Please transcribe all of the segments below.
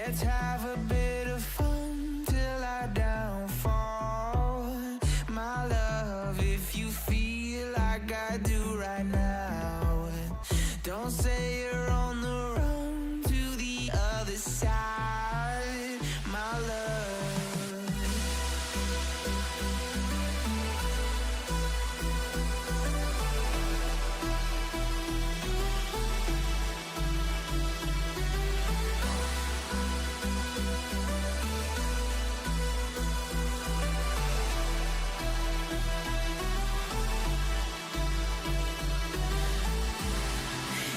Let's have a bit of fun till I downfall. My love, if you feel like I do right now, don't say you're on the run to the other side, my love.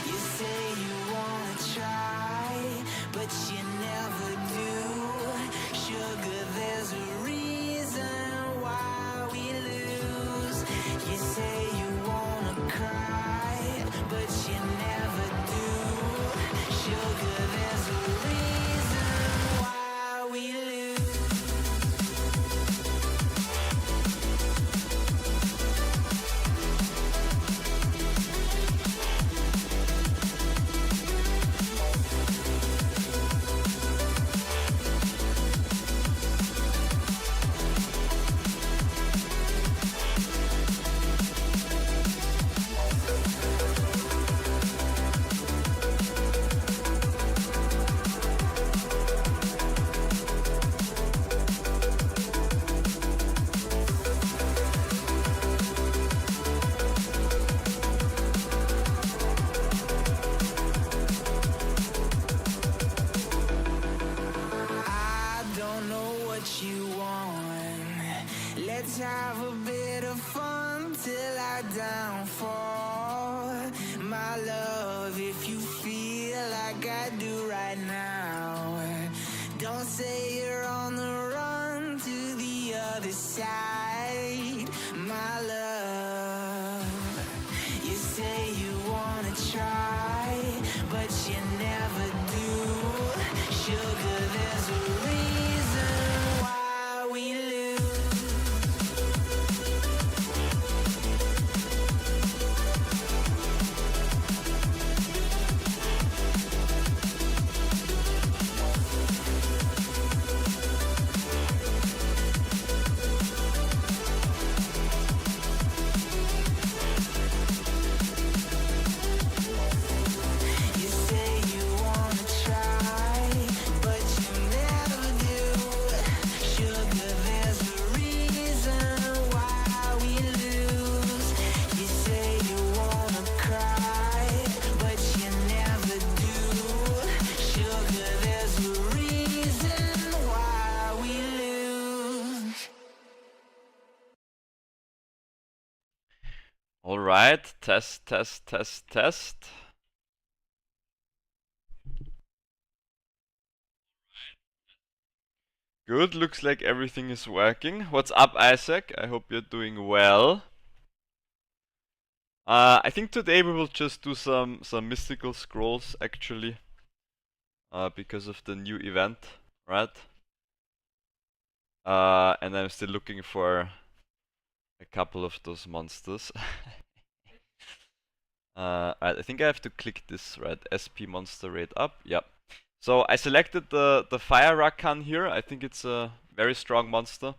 You say you wanna try, but you never do. Sugar, there's a reason why we lose. You say you wanna cry, but you never do. Sugar, there's a reason why we lose. I don't know what you want. Let's have a bit of fun till I downfall. My love, if you feel like I do right now, don't say you're on the run to the other side, my love. You say you wanna try, but you never do. Sugar, there's a reason why we lose. You say you wanna try, but you never do. Sugar, there's a reason why we lose. You say you wanna cry, but you never do. Sugar, there's a reason why we lose. All right, test, test, test, test. Good, looks like everything is working. What's up, Isaac? I hope you're doing well. I think today we will just do some mystical scrolls actually, because of the new event, right? And I'm still looking for a couple of those monsters. Alright, I think I have to click this, right? SP monster rate up. Yep. So I selected the Fire Rakan here. I think it's a very strong monster.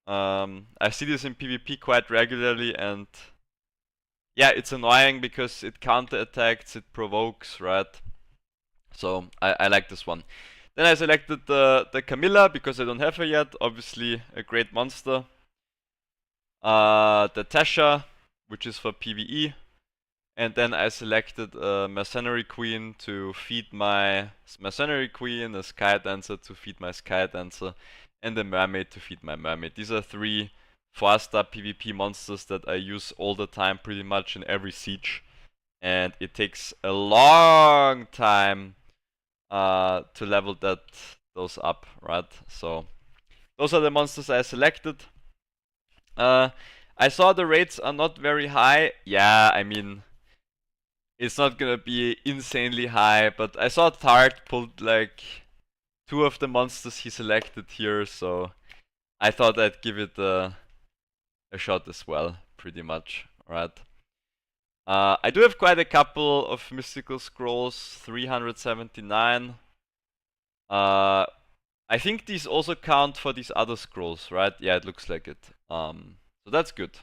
I see this in PvP quite regularly, and yeah, it's annoying because it counter-attacks, it provokes, right? So I like this one. Then I selected the Camilla because I don't have her yet. Obviously a great monster. The Tasha, which is for PvE. And then I selected a Mercenary Queen to feed my Mercenary Queen, a Sky Dancer to feed my Sky Dancer, and a Mermaid to feed my Mermaid. These are 3 4-star PvP monsters that I use all the time, pretty much in every siege. And it takes a long time to level those up, right? So those are the monsters I selected. I saw the rates are not very high. Yeah, I mean, it's not gonna be insanely high, but I saw Tart pulled like 2 of the monsters he selected here, so I thought I'd give it a shot as well, pretty much, right? I do have quite a couple of mystical scrolls, 379. I think these also count for these other scrolls, right? Yeah, it looks like it. So that's good.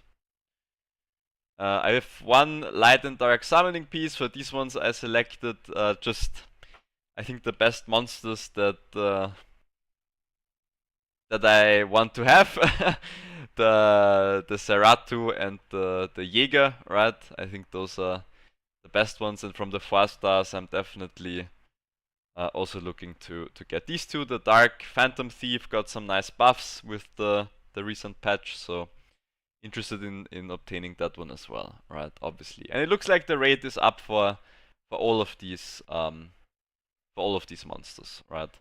I have one light and dark summoning piece. For these ones I selected just, I think, the best monsters that that I want to have. the Seratu and the Jäger, right? I think those are the best ones, and from the 4 stars I'm definitely also looking to get these two. The Dark Phantom Thief got some nice buffs with the recent patch, so interested in obtaining that one as well, right? Obviously, and it looks like the rate is up for all of these monsters, right?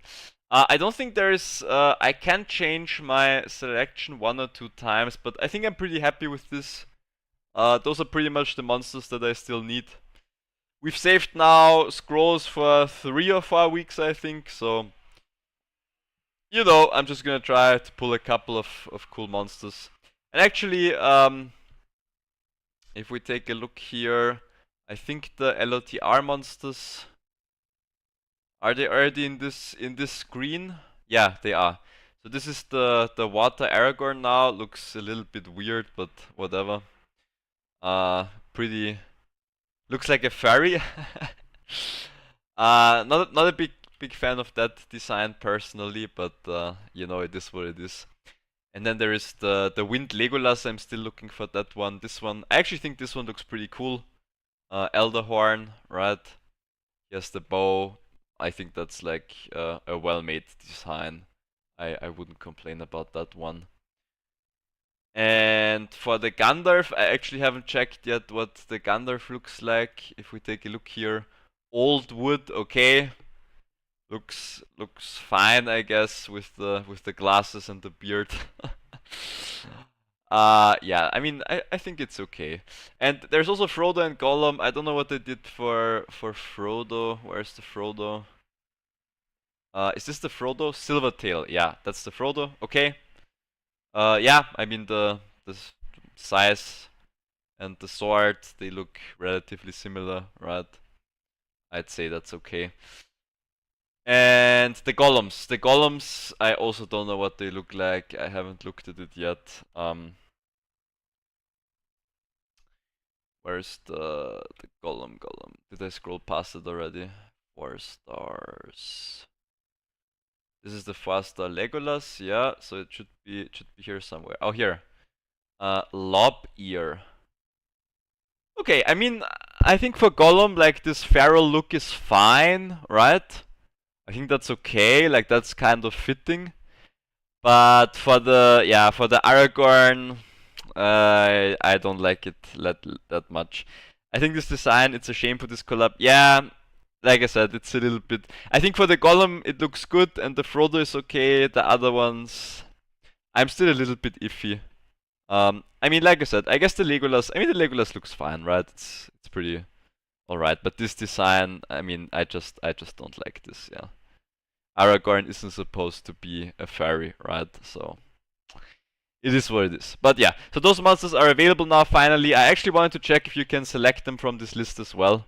I don't think there is. I can change my selection 1 or 2 times, but I think I'm pretty happy with this. Those are pretty much the monsters that I still need. We've saved now scrolls for 3 or 4 weeks, I think, so you know, I'm just gonna try to pull a couple of cool monsters. And actually, if we take a look here, I think the LOTR monsters, are they already in this screen? Yeah, they are. So this is the water Aragorn now. Looks a little bit weird, but whatever. Pretty. Looks like a fairy. Not a big fan of that design personally, but you know, it is what it is. And then there is the Wind Legolas. I'm still looking for that one. This one, I actually think this one looks pretty cool. Elderhorn, right? He has the bow. I think that's like a well-made design. I wouldn't complain about that one. And for the Gandalf, I actually haven't checked yet what the Gandalf looks like. If we take a look here, old wood, okay, looks fine, I guess, with the glasses and the beard. Yeah, I mean, I think it's okay. And there's also Frodo and Gollum. I don't know what they did for Frodo. Where's the Frodo? Is this the Frodo? Silvertail. Yeah, that's the Frodo. Okay. Yeah, I mean the size and the sword, they look relatively similar, right? I'd say that's okay. And the golems, I also don't know what they look like. I haven't looked at it yet. Where's the golem? Did I scroll past it already? 4 stars. This is the 4-star Legolas, yeah, so it should be here somewhere. Oh, here. Lob ear. Okay, I mean, I think for Gollum, like, this feral look is fine, right? I think that's okay, like, that's kind of fitting. But for the Aragorn, I don't like it that much. I think this design, it's a shame for this collab. Yeah, like I said, it's a little bit. I think for the Gollum, it looks good, and the Frodo is okay. The other ones, I'm still a little bit iffy. I mean, like I said, I guess the Legolas looks fine, right? It's pretty alright. But this design, I mean, I just don't like this. Yeah, Aragorn isn't supposed to be a fairy, right? So it is what it is. But yeah, so those monsters are available now. Finally, I actually wanted to check if you can select them from this list as well.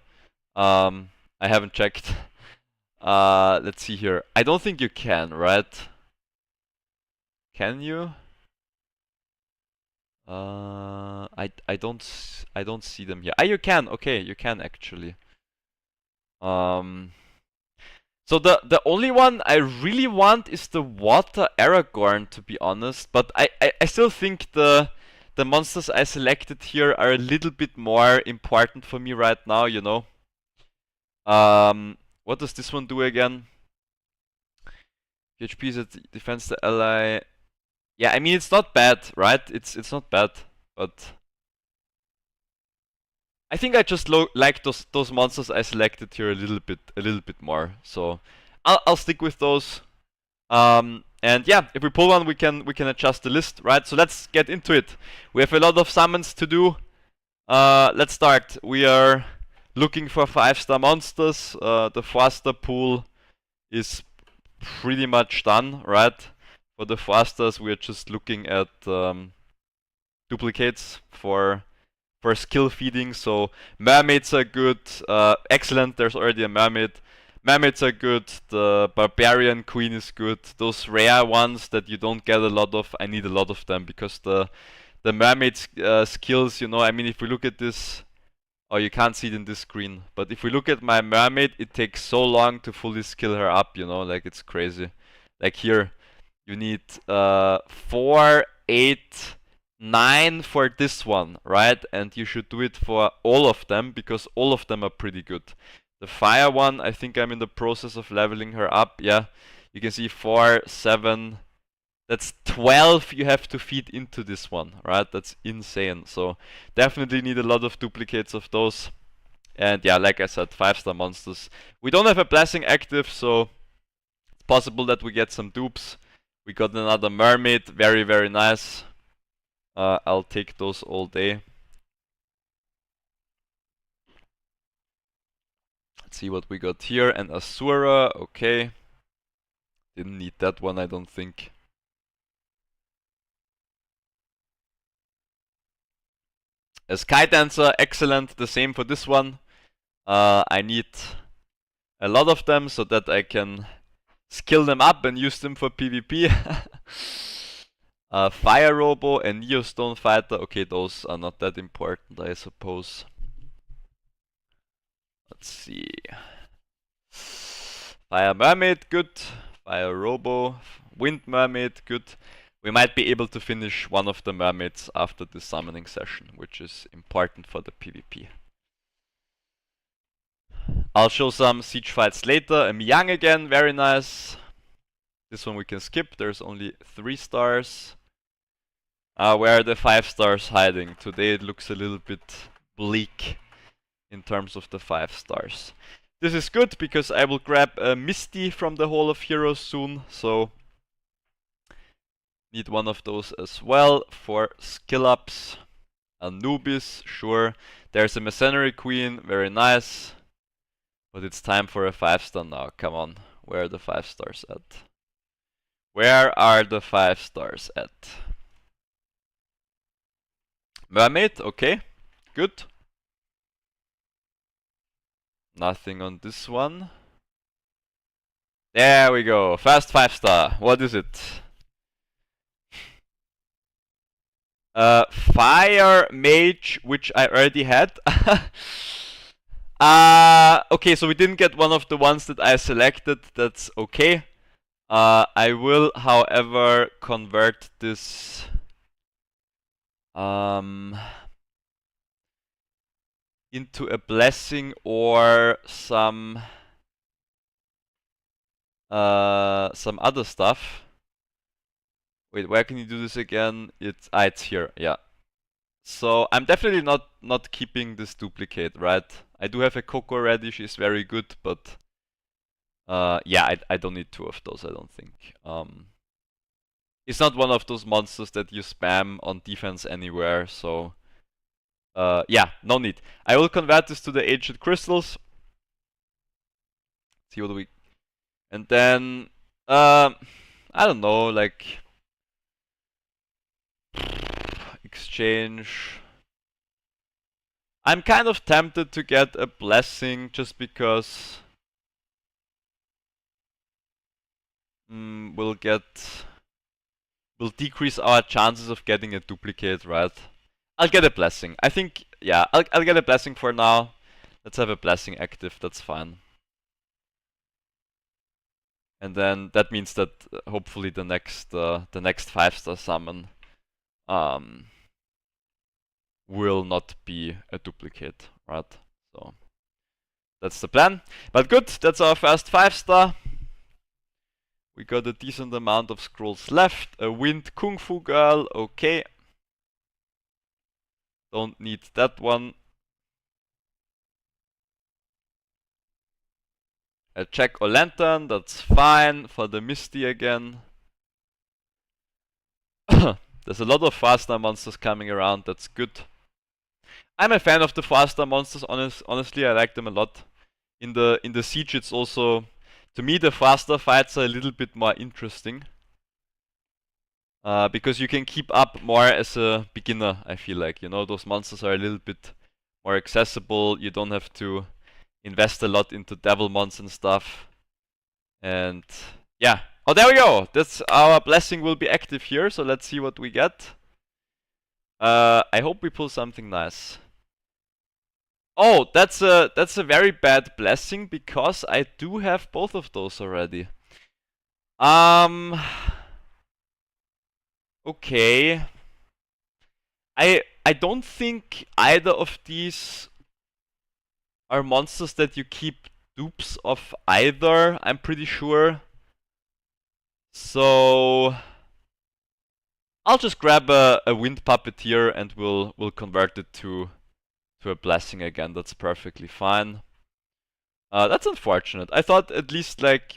I haven't checked. Let's see here. I don't think you can, right? Can you? I don't see them here. Ah, you can. Okay, you can actually. So the only one I really want is the water Aragorn, to be honest. But I still think the monsters I selected here are a little bit more important for me right now. You know. What does this one do again? PHP that defends the ally. Yeah, I mean, it's not bad, right? It's not bad, but I think I just like those monsters I selected here a little bit more. So I'll stick with those. And yeah, if we pull one, we can adjust the list, right? So let's get into it. We have a lot of summons to do. Let's start. We are looking for 5-star monsters. The 4-star pool is pretty much done, right? For the 4-stars, we are just looking at duplicates for skill feeding. So mermaids are good, excellent. There's already a mermaid. Mermaids are good, the Barbarian Queen is good. Those rare ones that you don't get a lot of, I need a lot of them, because the mermaid skills, you know, I mean, if we look at this, oh, you can't see it in this screen, but if we look at my mermaid, it takes so long to fully skill her up, you know, like it's crazy. Like here, you need 4, 8, 9 for this one, right? And you should do it for all of them, because all of them are pretty good. The fire one, I think I'm in the process of leveling her up. Yeah, you can see 4, 7, that's 12 you have to feed into this one, right? That's insane. So definitely need a lot of duplicates of those. And yeah, like I said, 5-star monsters. We don't have a blessing active, so it's possible that we get some dupes. We got another mermaid, very, very nice. I'll take those all day. Let's see what we got here. An Asura, okay. Didn't need that one, I don't think. A Sky Dancer, excellent. The same for this one. I need a lot of them so that I can skill them up and use them for PvP. Fire Robo and Neostone Fighter. Okay, those are not that important, I suppose. Let's see. Fire Mermaid, good. Fire Robo. Wind Mermaid, good. We might be able to finish one of the mermaids after the summoning session, which is important for the PvP. I'll show some siege fights later. A Miang again, very nice. This one we can skip, there's only 3 stars. Where are the 5 stars hiding? Today it looks a little bit bleak in terms of the 5 stars. This is good because I will grab a Misty from the Hall of Heroes soon, so need one of those as well for skill ups. Anubis, sure. There's a Mercenary Queen, very nice. But it's time for a 5-star now, come on. Where are the 5 stars at? Where are the 5 stars at? Mermaid, okay, good. Nothing on this one. There we go, first 5-star. What is it? Fire Mage, which I already had. Okay, so we didn't get one of the ones that I selected. That's okay. I will, however, convert this into a blessing or some other stuff. Wait, where can you do this again? It's here, yeah. So I'm definitely not keeping this duplicate, right? I do have a Coco already, she's very good, but yeah, I don't need 2 of those, I don't think. It's not one of those monsters that you spam on defense anywhere, so yeah, no need. I will convert this to the Ancient Crystals. See what we... And then, I don't know, like... Exchange. I'm kind of tempted to get a blessing just because we'll decrease our chances of getting a duplicate, right? I'll get a blessing. I think, yeah, I'll get a blessing for now. Let's have a blessing active, that's fine. And then that means that hopefully the next 5-star summon will not be a duplicate, right? So that's the plan. But good, that's our first 5-star. We got a decent amount of scrolls left. A Wind Kung Fu Girl, okay. Don't need that one. A Jack O'Lantern, that's fine. For the Misty again. There's a lot of 4-star monsters coming around, that's good. I'm a fan of the 4-star monsters, honestly, I like them a lot. In the Siege it's also, to me the 4-star fights are a little bit more interesting. Because you can keep up more as a beginner, I feel like. You know, those monsters are a little bit more accessible, you don't have to invest a lot into Devilmons and stuff. And yeah. Oh, there we go! That's our blessing will be active here, so let's see what we get. I hope we pull something nice. Oh, that's a very bad blessing because I do have both of those already. Okay. I don't think either of these are monsters that you keep dupes of either, I'm pretty sure. So I'll just grab a Wind Puppeteer and we'll convert it to a blessing again. That's perfectly fine. That's unfortunate. I thought at least, like,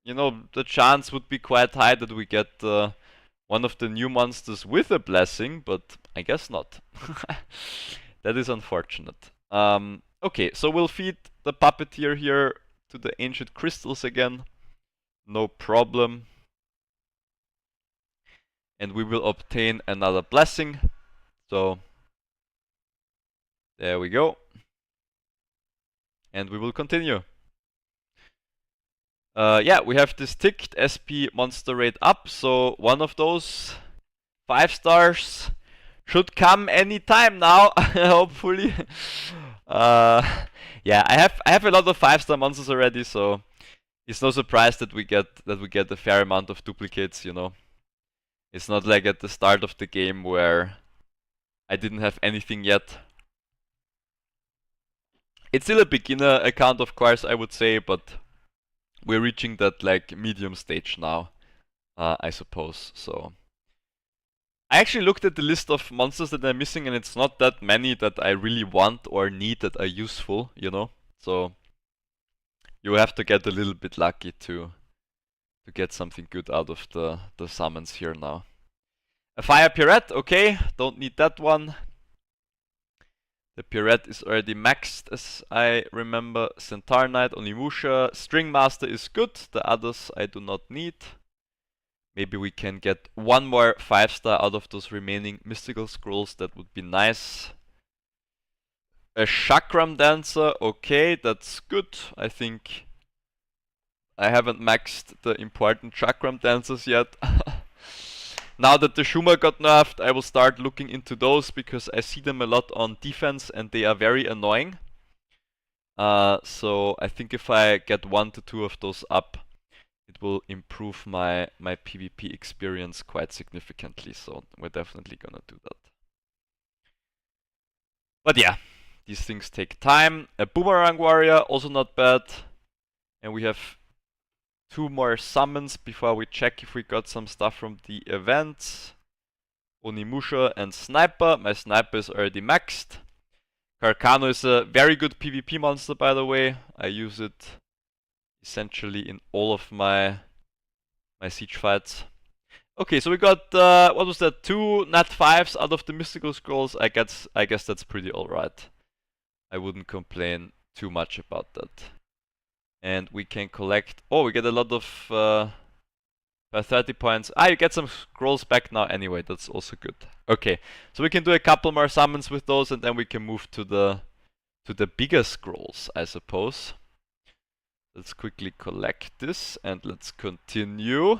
you know, the chance would be quite high that we get one of the new monsters with a blessing, but I guess not. That is unfortunate. Okay, so we'll feed the Puppeteer here to the Ancient Crystals again. No problem. And we will obtain another blessing. So there we go. And we will continue. Yeah, we have this ticked SP monster rate up, so one of those 5 stars should come anytime now, hopefully. Yeah, I have a lot of 5-star monsters already, so it's no surprise that we get a fair amount of duplicates, you know. It's not like at the start of the game where I didn't have anything yet. It's still a beginner account, of course, I would say, but we're reaching that like medium stage now, I suppose. So I actually looked at the list of monsters that I'm missing, and it's not that many that I really want or need that are useful, you know. So you have to get a little bit lucky to get something good out of the summons here now. A Fire Pirate, okay, don't need that one. The Pirate is already maxed, as I remember. Centaur Knight, Onimusha, String Master is good, the others I do not need. Maybe we can get one more 5-star out of those remaining Mystical Scrolls, that would be nice. A Chakram Dancer, okay, that's good. I think I haven't maxed the important Chakram Dancers yet. Now that the Shuma got nerfed, I will start looking into those because I see them a lot on defense and they are very annoying. So I think if I get 1 to 2 of those up, it will improve my PvP experience quite significantly. So we're definitely gonna do that. But yeah, these things take time. A Boomerang Warrior, also not bad. And we have 2 more summons before we check if we got some stuff from the events. Onimusha and Sniper. My Sniper is already maxed. Carcano is a very good PvP monster, by the way. I use it essentially in all of my siege fights. Okay, so we got, what was that, 2 Nat 5s out of the Mystical Scrolls. I guess that's pretty alright. I wouldn't complain too much about that. And we can collect, oh, we get a lot of 30 points. You get some scrolls back now anyway, that's also good. Okay, so we can do a couple more summons with those and then we can move to the bigger scrolls, I suppose. Let's quickly collect this and let's continue.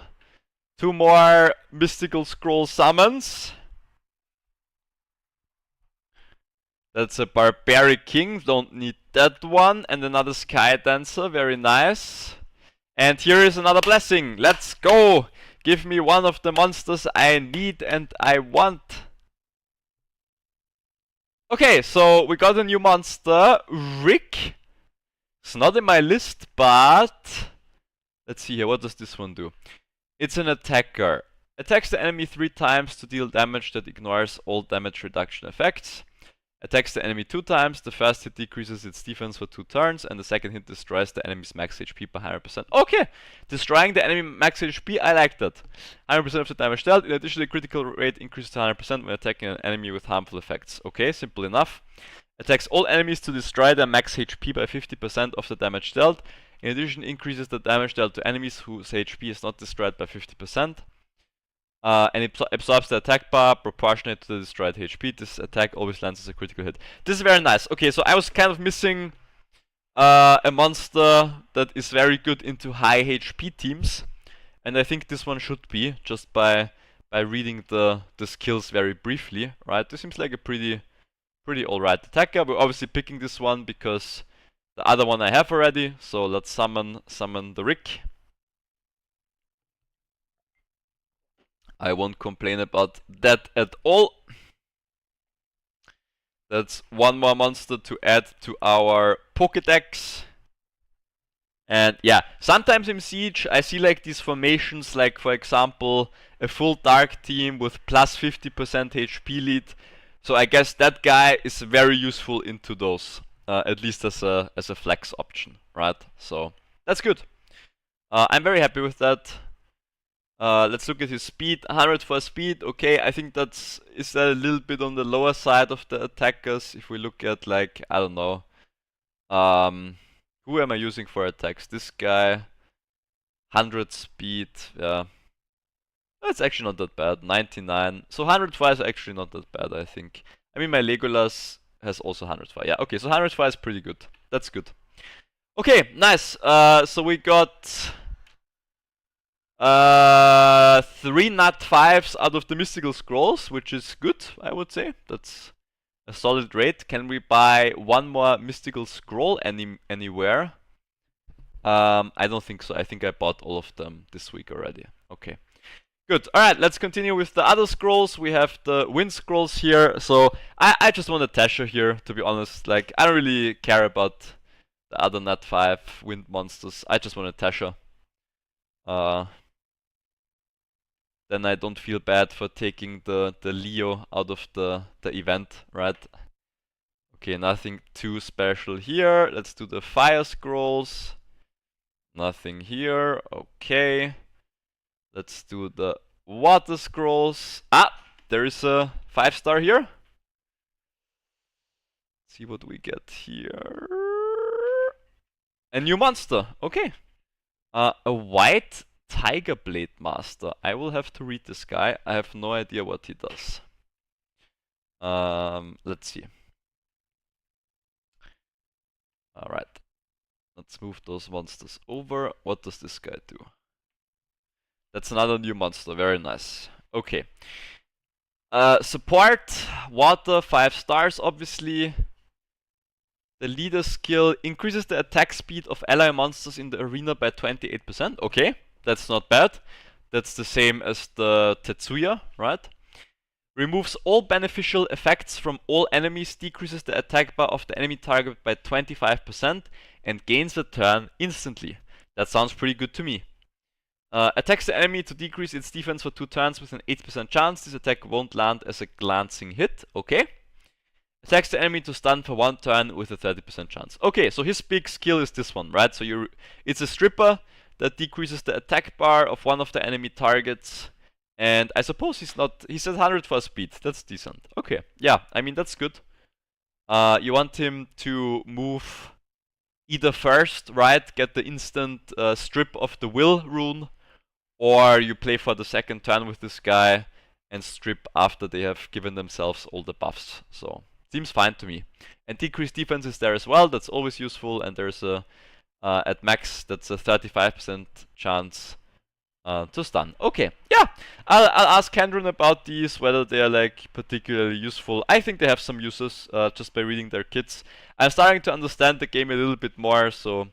2 more Mystical Scroll summons. That's a Barbaric King, don't need that one. And another Sky Dancer, very nice. And here is another blessing, let's go! Give me one of the monsters I need and I want. Okay, so we got a new monster, Rick. It's not in my list, but let's see here, what does this one do? It's an attacker. Attacks the enemy 3 times to deal damage that ignores all damage reduction effects. Attacks the enemy 2 times, the first hit decreases its defense for 2 turns, and the second hit destroys the enemy's max HP by 100%. Okay! Destroying the enemy max HP, I like that. 100% of the damage dealt. In addition, the critical rate increases to 100% when attacking an enemy with harmful effects. Okay, simple enough. Attacks all enemies to destroy their max HP by 50% of the damage dealt. In addition, increases the damage dealt to enemies whose HP is not destroyed by 50%. And it absorbs the attack bar proportionate to the destroyed HP. This attack always lands as a critical hit. This is very nice. Okay, so I was kind of missing a monster that is very good into high HP teams, and I think this one should be, just by reading the skills very briefly, right? This seems like a pretty alright attacker. We're obviously picking this one because the other one I have already, so let's summon the Rick. I won't complain about that at all. That's one more monster to add to our Pokédex. And yeah, sometimes in Siege I see like these formations, like for example a full dark team with plus 50% HP lead. So I guess that guy is very useful into those, at least as a flex option, right? So that's good. I'm very happy with that. Let's look at his speed. 100 for speed. Okay, I think is that a little bit on the lower side of the attackers. If we look at, like, I don't know, who am I using for attacks? This guy, 100 speed. Yeah, that's actually not that bad. 99. So 100 fire is actually not that bad, I think. I mean, my Legolas has also 100 fire. Yeah, okay, so 100 fire is pretty good. That's good. Okay, nice. So we got 3 nat 5s out of the Mystical Scrolls, which is good, I would say. That's a solid rate. Can we buy one more Mystical Scroll anywhere? I don't think so. I think I bought all of them this week already. Okay. Good. Alright, let's continue with the other scrolls. We have the Wind Scrolls here. So I just want a Tasha here, to be honest. Like, I don't really care about the other nat 5 wind monsters. I just want a Tasha. Then I don't feel bad for taking the Leo out of the event, right? Okay, nothing too special here. Let's do the Fire Scrolls. Nothing here. Okay. Let's do the Water Scrolls. Ah, there is a 5-star here. Let's see what we get here. A new monster. Okay. A white Tiger Blade Master. I will have to read this guy. I have no idea what he does. Let's see. Alright. Let's move those monsters over. What does this guy do? That's another new monster. Very nice. Okay. Support. Water. 5 stars, obviously. The leader skill increases the attack speed of ally monsters in the arena by 28%. Okay. That's not bad. That's the same as the Tetsuya, right? Removes all beneficial effects from all enemies, decreases the attack bar of the enemy target by 25%, and gains a turn instantly. That sounds pretty good to me. Attacks the enemy to decrease its defense for 2 turns with an 80% chance. This attack won't land as a glancing hit. Okay. Attacks the enemy to stun for 1 turn with a 30% chance. Okay, so his big skill is this one, right? So it's a stripper that decreases the attack bar of one of the enemy targets. And I suppose he says 100 for speed. That's decent. Okay, yeah, I mean, that's good. You want him to move either first, right? Get the instant strip of the will rune. Or you play for the second turn with this guy and strip after they have given themselves all the buffs. So, seems fine to me. And decreased defense is there as well. That's always useful. And there's a at max, that's a 35% chance to stun. Okay, yeah, I'll ask Kendron about these, whether they are like particularly useful. I think they have some uses just by reading their kits. I'm starting to understand the game a little bit more, so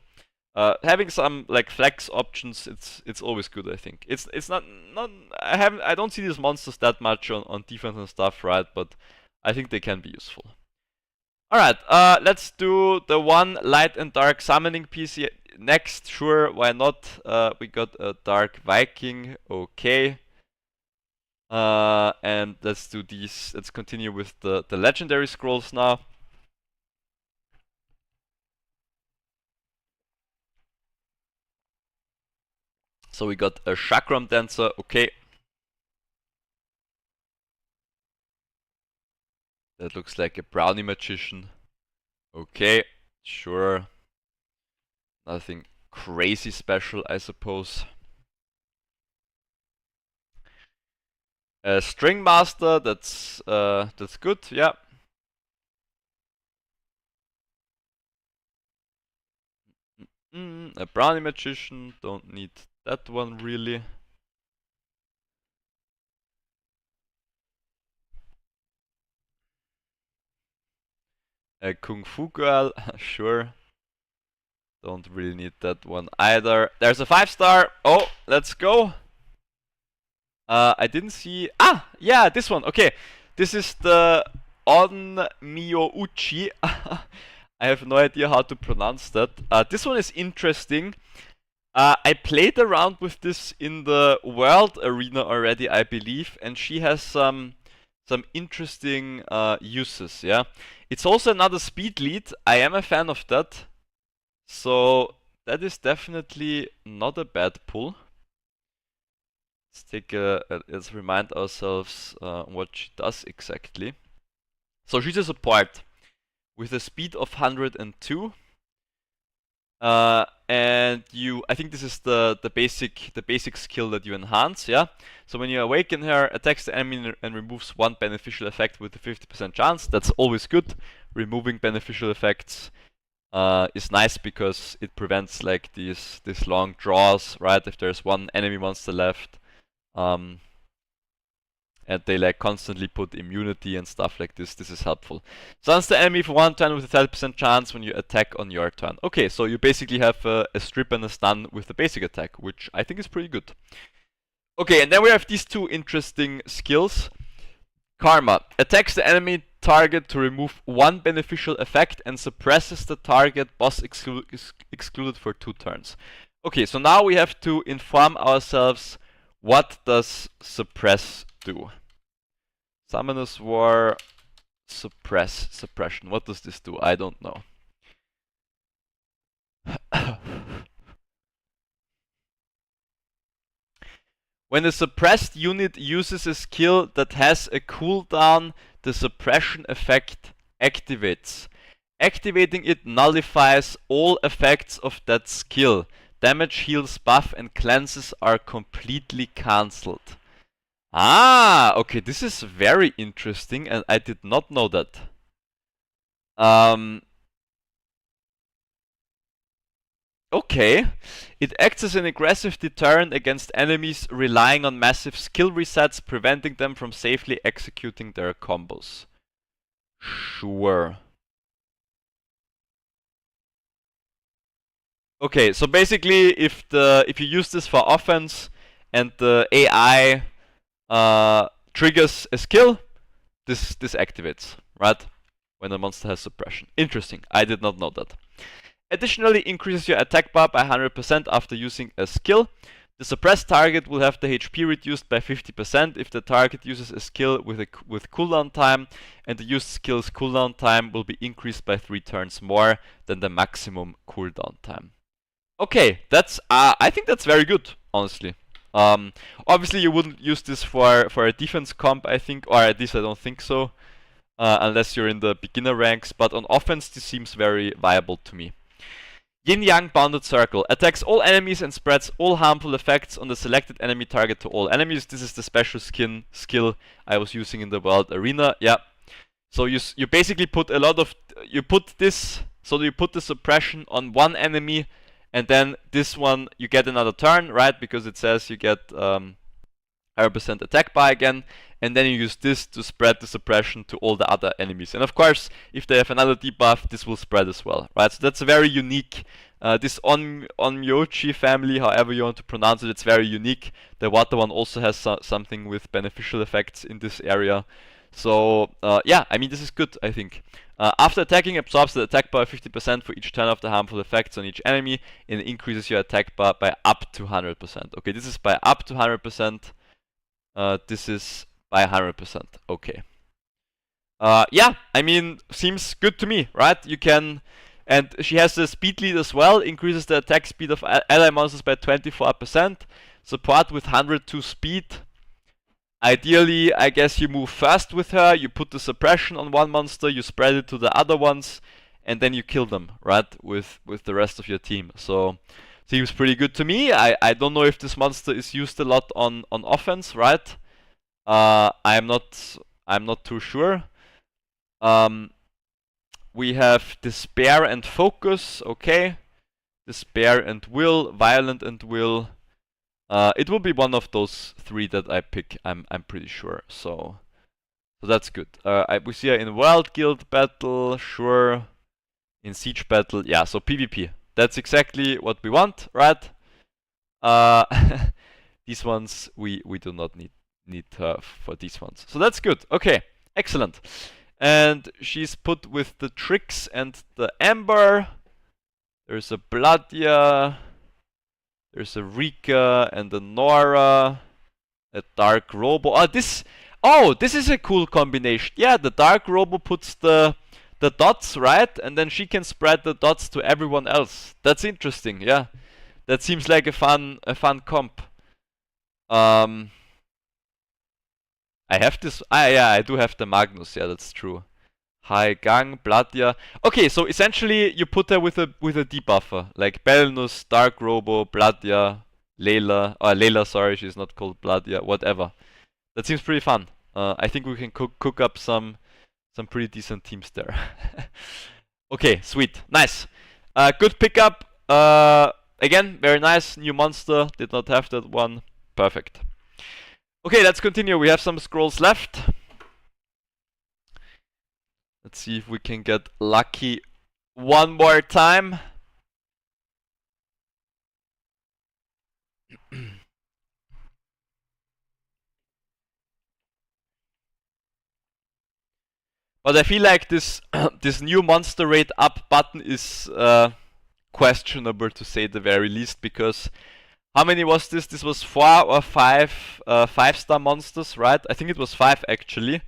having some like flex options, it's always good. I think it's not I don't see these monsters that much on defense and stuff, right? But I think they can be useful. Alright, let's do the one light and dark summoning piece next. Sure, why not? We got a Dark Viking, okay. And let's do these. Let's continue with the legendary scrolls now. So we got a Chakram Dancer, okay. That looks like a Brownie Magician. Okay, sure. Nothing crazy special, I suppose. A String Master, that's good, yeah. A Brownie Magician, don't need that one really. A Kung Fu Girl, sure. Don't really need that one either. There's a 5-star. Oh, let's go. I didn't see. Ah, yeah, this one. Okay, this is the Onmyo-uchi. I have no idea how to pronounce that. This one is interesting. I played around with this in the World Arena already, I believe, and she has some interesting uses. Yeah, it's also another speed lead. I am a fan of that, so that is definitely not a bad pull. Let's remind ourselves what she does exactly. So she's a support with a speed of 102. And I think this is the basic skill that you enhance, yeah? So when you awaken her, attacks the enemy and removes one beneficial effect with a 50% chance. That's always good. Removing beneficial effects is nice because it prevents like these long draws, right? If there's one enemy monster left, and they like constantly put immunity and stuff like this is helpful. Stuns the enemy for one turn with a 30% chance when you attack on your turn. Okay, so you basically have a strip and a stun with the basic attack, which I think is pretty good. Okay, and then we have these two interesting skills. Karma attacks the enemy target to remove one beneficial effect and suppresses the target boss excluded for 2 turns. Okay, so now we have to inform ourselves, what does suppress do? Summoner's War, suppression. What does this do? I don't know. When a suppressed unit uses a skill that has a cooldown, the suppression effect activates. Activating it nullifies all effects of that skill. Damage, heals, buff, and cleanses are completely cancelled. Ah, okay, this is very interesting, and I did not know that. Okay, it acts as an aggressive deterrent against enemies relying on massive skill resets, preventing them from safely executing their combos. Sure. Okay, so basically, if you use this for offense and the AI triggers a skill, this activates, right? When the monster has suppression. Interesting. I did not know that. Additionally, increases your attack bar by 100% after using a skill. The suppressed target will have the HP reduced by 50% if the target uses a skill with cooldown time, and the used skill's cooldown time will be increased by 3 turns more than the maximum cooldown time. Okay, that's I think that's very good, honestly. Obviously, you wouldn't use this for a defense comp, I think, or at least I don't think so, unless you're in the beginner ranks. But on offense, this seems very viable to me. Yin Yang Bounded Circle attacks all enemies and spreads all harmful effects on the selected enemy target to all enemies. This is the special skill I was using in the World Arena. Yeah. So you basically put you put the suppression on one enemy, and then this one you get another turn, right? Because it says you get 100% attack bar again, and then you use this to spread the suppression to all the other enemies. And of course, if they have another debuff, this will spread as well, right? So that's a very unique, this Onmyo-uchi family, however you want to pronounce it, it's very unique. The water one also has something with beneficial effects in this area. So yeah, I mean, this is good, I think. After attacking, absorbs the attack bar 50% for each turn of the harmful effects on each enemy, and increases your attack bar by up to 100%. Okay, this is by up to 100%. This is by 100%. Okay. Yeah, I mean, seems good to me, right? You can, and she has the speed lead as well, increases the attack speed of ally monsters by 24%. Support with 102 speed. Ideally, I guess you move fast with her, you put the suppression on one monster, you spread it to the other ones, and then you kill them, right? With the rest of your team. So, seems pretty good to me. I don't know if this monster is used a lot on offense, right? I'm not too sure. We have Despair and Focus, okay. Despair and Will, Violent and Will. It will be one of those 3 that I pick, I'm pretty sure. So that's good. We see her in World Guild battle, sure. In Siege battle, yeah, so PvP. That's exactly what we want, right? These ones, we do not need her for these ones. So that's good. Okay, excellent. And she's put with the Tricks and the Ember. There's a Bladia. There's a Rika and a Nora. A Dark Robo. This is a cool combination. Yeah, the Dark Robo puts the dots, right? And then she can spread the dots to everyone else. That's interesting, yeah. That seems like a fun comp. I have this. Yeah, I do have the Magnus. Yeah, that's true. High Gang, Bladia. Okay, so essentially you put her with a debuffer, like Belnus, Dark Robo, Bladia, Layla. Sorry, she's not called Bladia. Whatever. That seems pretty fun. I think we can cook up some pretty decent teams there. Okay, sweet, nice. Good pickup. Again, very nice. New monster. Did not have that one. Perfect. Okay, let's continue. We have some scrolls left. Let's see if we can get lucky one more time. But I feel like this this new monster rate up button is questionable, to say the very least, because how many was this? This was 4 or 5 5-star monsters, right? I think it was 5 actually.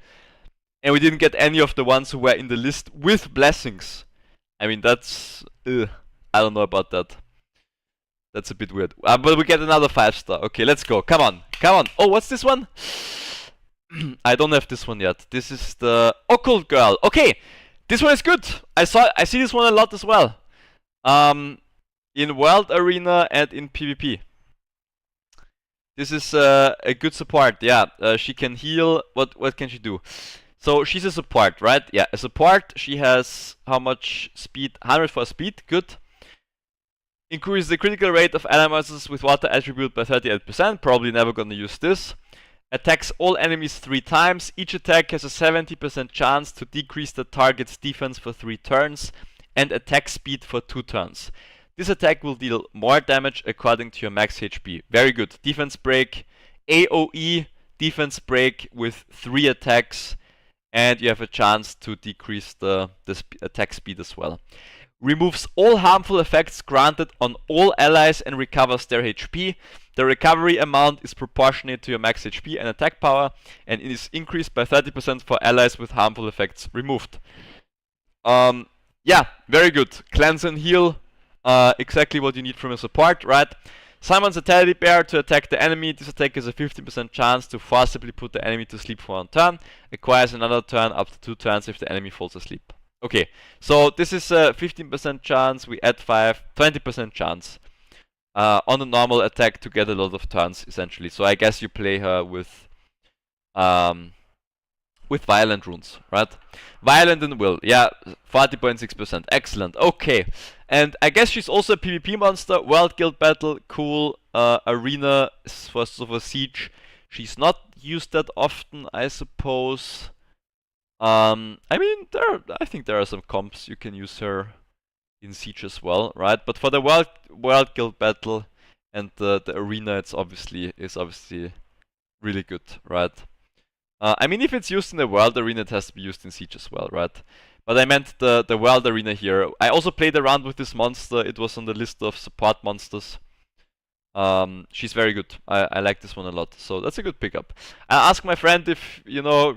And we didn't get any of the ones who were in the list with blessings. I mean, that's... I don't know about that. That's a bit weird. But we get another 5-star. Okay, let's go. Come on. Come on. Oh, what's this one? I don't have this one yet. This is the Occult Girl. Okay, this one is good. I see this one a lot as well. In World Arena and in PvP. This is a good support. Yeah, she can heal. What can she do? So she's a support, right? Yeah, a support. She has how much speed? 100 for speed. Good. Increase the critical rate of ally monsters with water attribute by 38%. Probably never gonna use this. Attacks all enemies 3 times. Each attack has a 70% chance to decrease the target's defense for 3 turns and attack speed for 2 turns. This attack will deal more damage according to your max HP. Very good. Defense break, AoE, defense break with 3 attacks, and you have a chance to decrease the attack speed as well. Removes all harmful effects granted on all allies and recovers their HP. The recovery amount is proportionate to your max HP and attack power, and it is increased by 30% for allies with harmful effects removed. Yeah, very good. Cleanse and heal, exactly what you need from a support, right? Summons a teddy bear to attack the enemy. This attack has a 15% chance to forcibly put the enemy to sleep for 1 turn. Acquires another turn up to 2 turns if the enemy falls asleep. Okay, so this is a 15% chance, we add 5, 20% chance on a normal attack to get a lot of turns, essentially. So I guess you play her with violent runes, right? Violent and will, yeah, 40.6%, excellent, okay. And I guess she's also a PvP monster, World Guild Battle, cool, Arena for Siege. She's not used that often, I suppose. I mean, I think there are some comps you can use her in Siege as well, right? But for the World Guild Battle and the Arena, it's obviously really good, right? I mean, if it's used in the World Arena, it has to be used in Siege as well, right? But I meant the World Arena here. I also played around with this monster. It was on the list of support monsters. She's very good. I like this one a lot. So that's a good pickup. I asked my friend if, you know,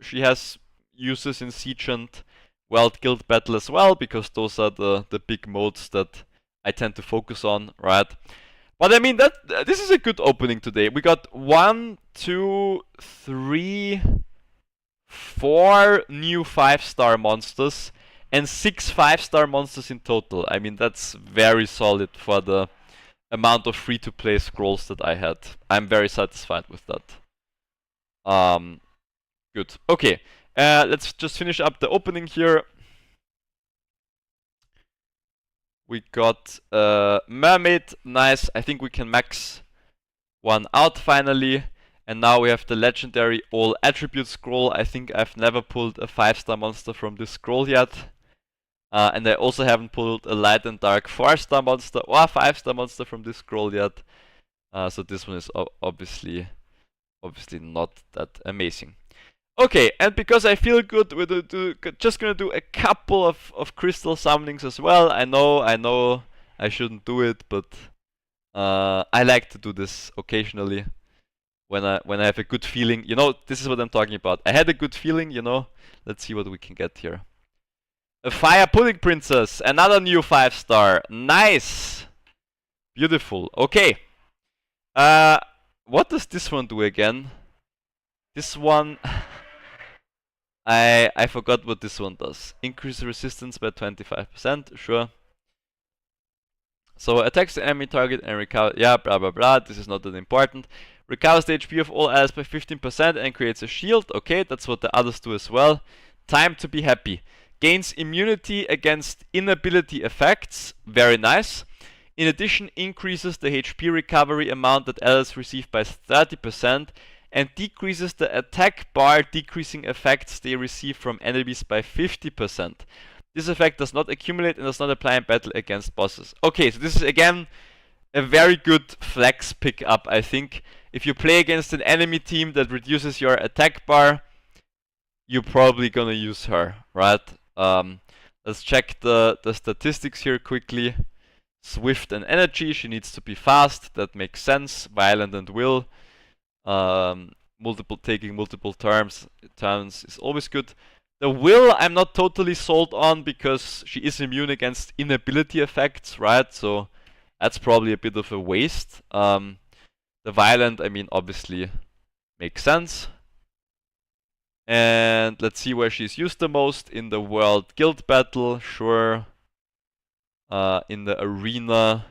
she has uses in Siege and World Guild Battle as well, because those are the big modes that I tend to focus on, right? But I mean, this is a good opening today. We got 1, 2, 3, 4 new 5-star monsters and 6 5-star monsters in total. I mean, that's very solid for the amount of free-to-play scrolls that I had. I'm very satisfied with that. Good. Okay, let's just finish up the opening here We got Mermaid, nice. I think we can max one out finally. And now we have the legendary all attribute scroll. I think I've never pulled a 5-star monster from this scroll yet. And I also haven't pulled a light and dark 4-star monster or a 5-star monster from this scroll yet. So this one is obviously not that amazing. Okay, and because I feel good, we're just gonna do a couple of crystal summonings as well. I know I shouldn't do it, but I like to do this occasionally when I have a good feeling. You know, this is what I'm talking about. I had a good feeling, you know. Let's see what we can get here. A Fire Pudding Princess, another new 5-star. Nice! Beautiful. Okay. What does this one do again? This one... I forgot what this one does. Increase resistance by 25%, sure. So attacks the enemy target and recover, yeah, blah blah blah, this is not that important. Recovers the HP of all allies by 15% and creates a shield, okay, that's what the others do as well. Time to be happy. Gains immunity against inability effects, very nice. In addition, increases the HP recovery amount that allies receive by 30%. And decreases the attack bar decreasing effects they receive from enemies by 50%. This effect does not accumulate and does not apply in battle against bosses. Okay, so this is again a very good flex pickup, I think. If you play against an enemy team that reduces your attack bar, you're probably gonna use her, right? Let's check the statistics here quickly. Swift and energy, she needs to be fast, that makes sense. Violent and will. Taking multiple turns is always good. The will I'm not totally sold on because she is immune against inability effects, right? So that's probably a bit of a waste. The violent, I mean, obviously makes sense. And let's see where she's used the most. In the World Guild Battle, sure. In the arena.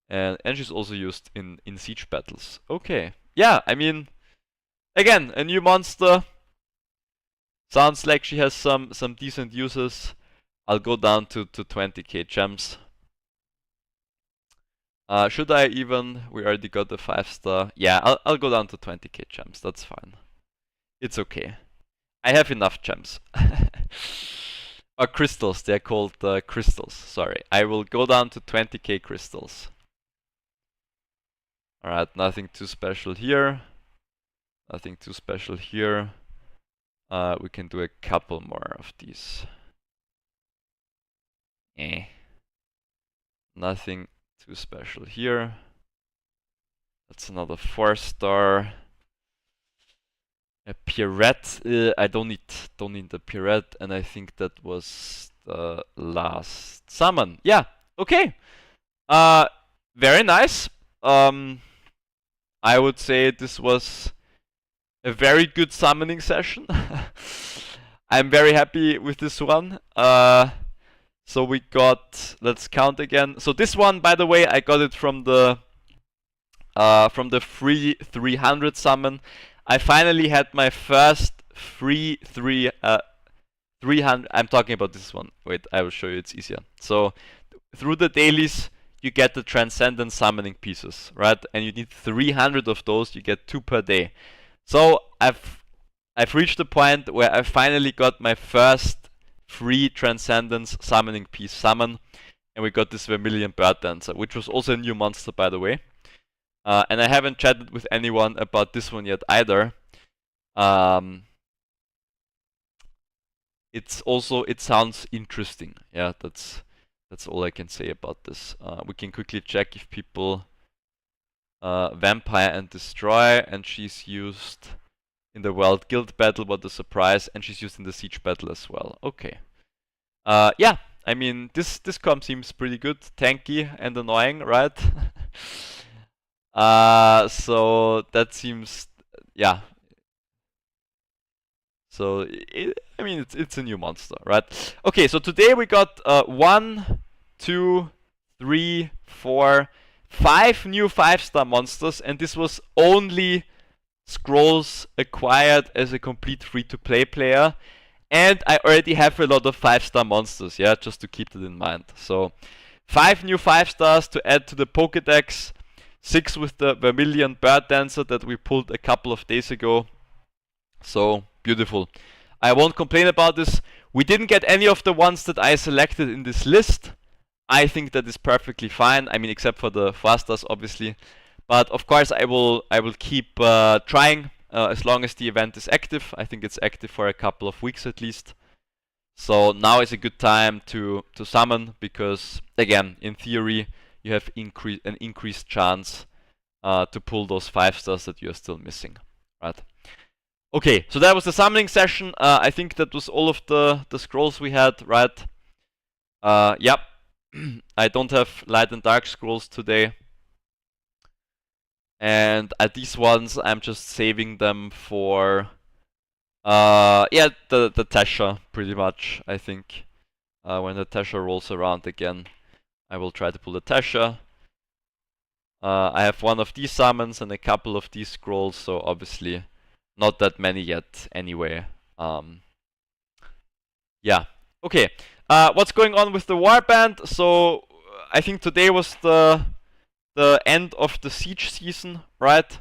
And she's also used in siege battles. Okay. Yeah, I mean, again, a new monster. Sounds like she has some decent uses. I'll go down to 20k gems. Should I even? We already got the 5-star. Yeah, I'll go down to 20k gems. That's fine. It's okay. I have enough gems. Or crystals. They're called crystals. Sorry. I will go down to 20k crystals. Alright, nothing too special here. Nothing too special here. We can do a couple more of these. Nothing too special here. That's another 4-star. A Pierrette. I don't need the Pierrette, and I think that was the last summon. Yeah, okay. Very nice. I would say this was a very good summoning session. I'm very happy with this one. So we got, let's count again. So this one, by the way, I got it from the free 300 summon. I finally had my first free 300. I'm talking about this one. Wait, I will show you. It's easier. So through the dailies, you get the Transcendent summoning pieces, right? And you need 300 of those. You get 2 per day. So I've reached the point where I finally got my first free Transcendence summoning piece summon, and we got this Vermilion Bird Dancer, which was also a new monster, by the way. And I haven't chatted with anyone about this one yet either. It sounds interesting. Yeah, that's all I can say about this. We can quickly check if people Vampire and Destroy, and she's used in the World Guild Battle, what a surprise, and she's used in the Siege Battle as well. Okay. Yeah, I mean, this comp seems pretty good, tanky and annoying, right? So that seems, yeah. So I mean, it's a new monster, right? Okay, so today we got 1, 2, 3, 4, 5 new 5-star monsters, and this was only scrolls acquired as a complete free-to-play player. And I already have a lot of 5-star monsters, yeah, just to keep that in mind. So 5 new 5-stars to add to the Pokédex, 6 with the Vermilion Bird Dancer that we pulled a couple of days ago. So beautiful. I won't complain about this. We didn't get any of the ones that I selected in this list. I think that is perfectly fine. I mean, except for the 4-stars, obviously. But of course, I will keep trying as long as the event is active. I think it's active for a couple of weeks at least. So now is a good time to summon, because again, in theory, you have an increased chance to pull those 5-stars that you are still missing, right? Okay, so that was the summoning session. I think that was all of the scrolls we had, right? Yep. I don't have light and dark scrolls today. And these ones, I'm just saving them for yeah, the Tasha, pretty much, I think. When the Tasha rolls around again, I will try to pull the Tasha. I have one of these summons and a couple of these scrolls, so obviously not that many yet anyway. Yeah, okay. What's going on with the Warband? So I think today was the end of the Siege season, right?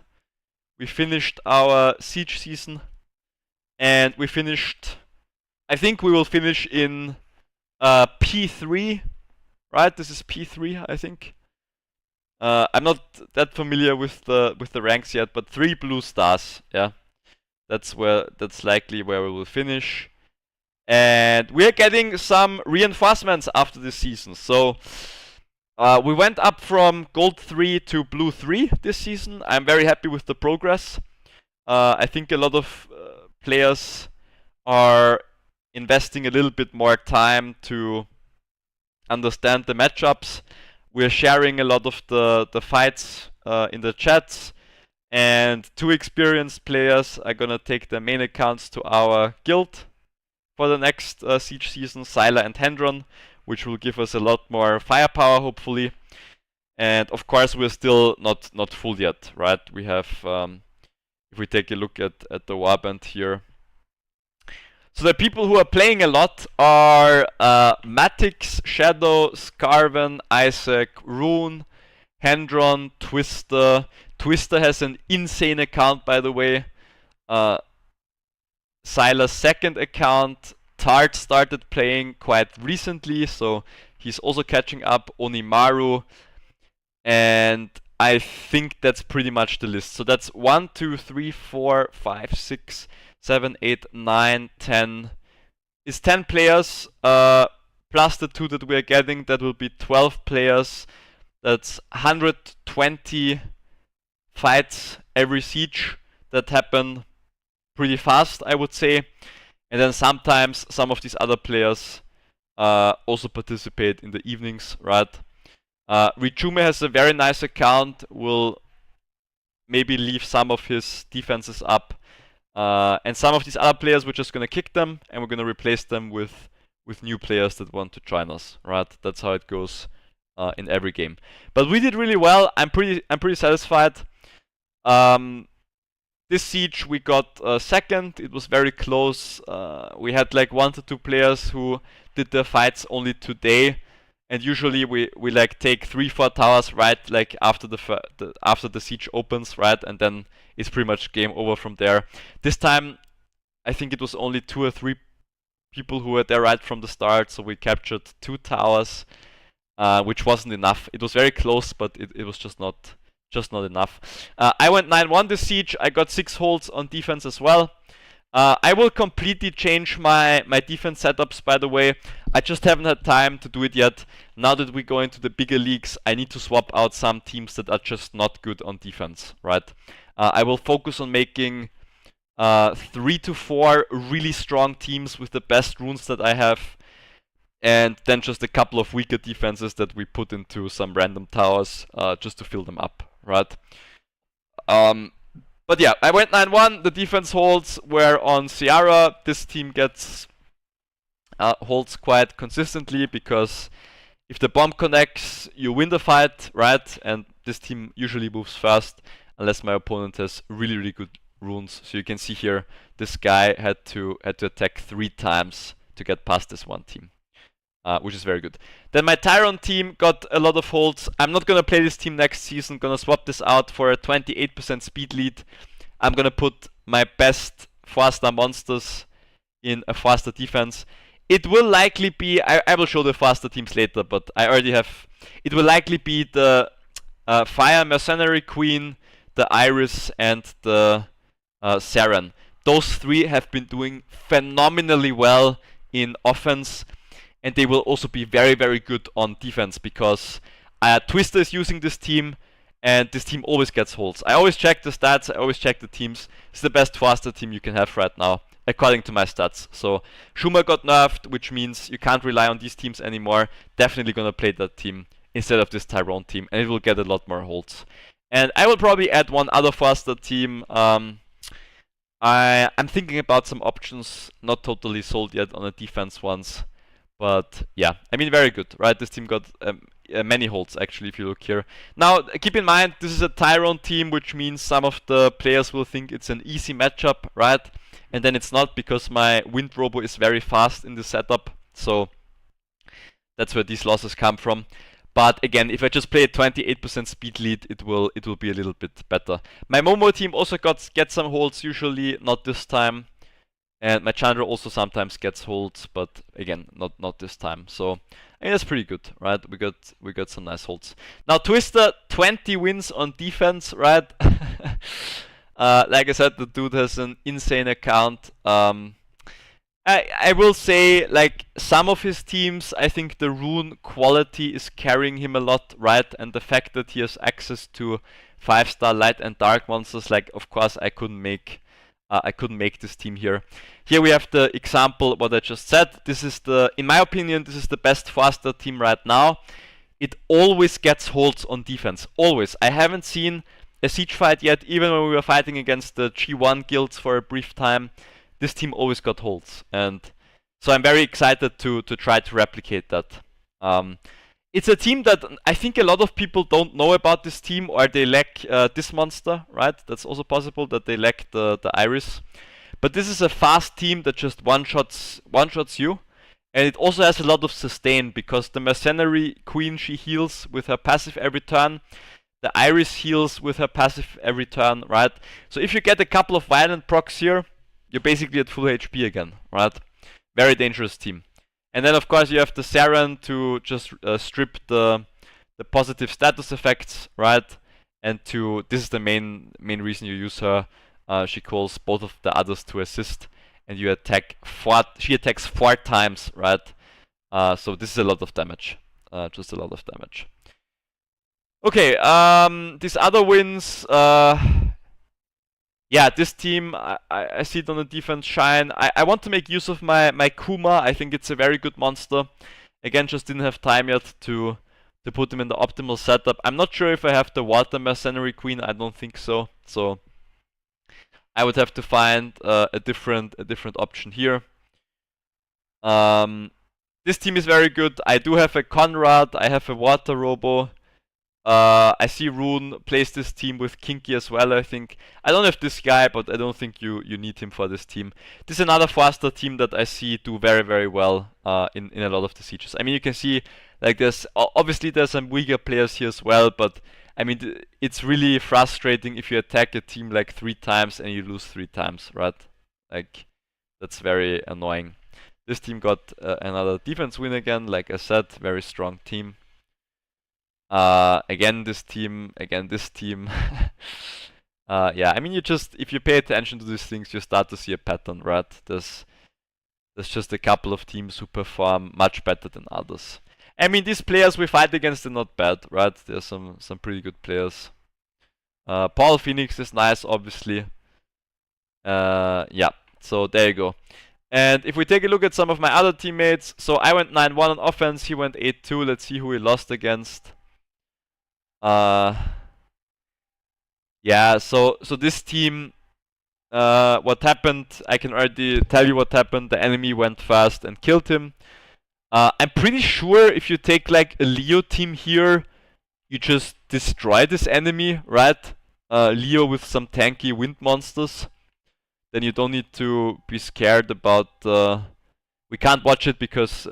We finished our Siege season. And we finished, I think we will finish in P3, right? This is P3, I think. I'm not that familiar with the ranks yet, but 3 blue stars, yeah. That's likely where we will finish. And we are getting some reinforcements after this season. So we went up from gold 3 to blue 3 this season. I'm very happy with the progress. I think a lot of players are investing a little bit more time to understand the matchups. We're sharing a lot of the fights in the chats, and 2 experienced players are gonna take their main accounts to our guild for the next Siege season, Sylar and Hendron, which will give us a lot more firepower, hopefully. And of course, we're still not full yet, right? We have, if we take a look at the Warband here. So the people who are playing a lot are Matix, Shadow, Scarven, Isaac, Rune, Hendron, Twister. Twister has an insane account, by the way. Sylar's second account. Tart started playing quite recently, so he's also catching up. Onimaru. And I think that's pretty much the list. So that's 1, 2, 3, 4, 5, 6, 7, 8, 9, 10. It's 10 players, plus the 2 that we're getting. That will be 12 players. That's 120 fights every siege that happen pretty fast, I would say. And then sometimes some of these other players also participate in the evenings, right? Richume has a very nice account, will maybe leave some of his defenses up. And some of these other players, we're just gonna kick them, and we're gonna replace them with new players that want to join us, right? That's how it goes in every game. But we did really well. I'm pretty satisfied. This siege we got second. It was very close. We had like 1 to 2 players who did their fights only today, and usually we like take 3-4 towers right like after the siege opens, right, and then it's pretty much game over from there. This time I think it was only 2 or 3 people who were there right from the start, so we captured 2 towers, which wasn't enough. It was very close, but it was just not enough. I went 9-1 this siege. I got 6 holds on defense as well. I will completely change my defense setups, by the way. I just haven't had time to do it yet. Now that we go into the bigger leagues, I need to swap out some teams that are just not good on defense, right? I will focus on making 3 to 4 really strong teams with the best runes that I have, and then just a couple of weaker defenses that we put into some random towers just to fill them up, right? But yeah, I went 9-1. The defense holds were on Ciara. This team gets holds quite consistently, because if the bomb connects, you win the fight, right? And this team usually moves fast unless my opponent has really good runes. So you can see here, this guy had to attack 3 times to get past this one team. which is very good. Then my Tyron team got a lot of holds. I'm not gonna play this team next season. Gonna swap this out for a 28% speed lead. I'm gonna put my best 4-star monsters in a faster defense. It will likely be, I will show the faster teams later, but I already have, it will likely be the Fire Mercenary Queen, the Iris, and the Saren. Those three have been doing phenomenally well in offense, and they will also be very, very good on defense, because Twister is using this team, and this team always gets holds. I always check the stats, I always check the teams. It's the best faster team you can have right now, according to my stats. So Schumer got nerfed, which means you can't rely on these teams anymore. Definitely gonna play that team instead of this Tyrone team, and it will get a lot more holds. And I will probably add one other faster team. I'm thinking about some options, not totally sold yet on the defense ones. But yeah, I mean, very good, right? This team got many holds, actually, if you look here. Now, keep in mind, this is a Tyrone team, which means some of the players will think it's an easy matchup, right? And then it's not, because my Wind Robo is very fast in the setup. So that's where these losses come from. But again, if I just play a 28% speed lead, it will be a little bit better. My Momo team also gets some holds, usually, not this time. And my Chandra also sometimes gets holds, but again, not this time. So I mean, that's pretty good, right? We got some nice holds. Now Twister, 20 wins on defense, right? Like I said, the dude has an insane account. I will say, like, some of his teams, I think the rune quality is carrying him a lot, right? And the fact that he has access to 5-star light and dark monsters, like, of course I couldn't make this team here. Here we have the example, what I just said. This is in my opinion, this is the best faster team right now. It always gets holds on defense, always. I haven't seen a siege fight yet, even when we were fighting against the G1 guilds for a brief time. This team always got holds, and so I'm very excited to try to replicate that. It's a team that I think a lot of people don't know about this team, or they lack this monster, right? That's also possible, that they lack the Iris. But this is a fast team that just one-shots you. And it also has a lot of sustain, because the Mercenary Queen, she heals with her passive every turn. The Iris heals with her passive every turn, right? So if you get a couple of violent procs here, you're basically at full HP again, right? Very dangerous team. And then of course you have the Saren to just strip the positive status effects, right? And this is the main reason you use her. She calls both of the others to assist, and you attack she attacks 4 times, right? So this is a lot of damage, just a lot of damage. Okay, these other wins, yeah, this team, I see it on the defense shine. I want to make use of my Kuma. I think it's a very good monster. Again, just didn't have time yet to put him in the optimal setup. I'm not sure if I have the Water Mercenary Queen. I don't think so. So I would have to find a different option here. This team is very good. I do have a Conrad. I have a Water Robo. I see Rune plays this team with Kinky as well, I think. I don't have this guy, but I don't think you need him for this team. This is another faster team that I see do very, very well in a lot of the sieges. I mean, you can see, like, obviously there's some weaker players here as well, but I mean, it's really frustrating if you attack a team like 3 times and you lose 3 times, right? Like, that's very annoying. This team got another defense win again, like I said, very strong team. Again this team. Yeah, I mean, if you pay attention to these things, you start to see a pattern, right? There's just a couple of teams who perform much better than others. I mean, these players we fight against are not bad, right? There's some pretty good players. Paul Phoenix is nice, obviously. Yeah, so there you go. And if we take a look at some of my other teammates, so I went 9-1 on offense, he went 8-2. Let's see who he lost against. Yeah, so this team, what happened, I can already tell you what happened. The enemy went fast and killed him. I'm pretty sure if you take like a Leo team here, you just destroy this enemy, right? Leo with some tanky wind monsters. Then you don't need to be scared about We can't watch it because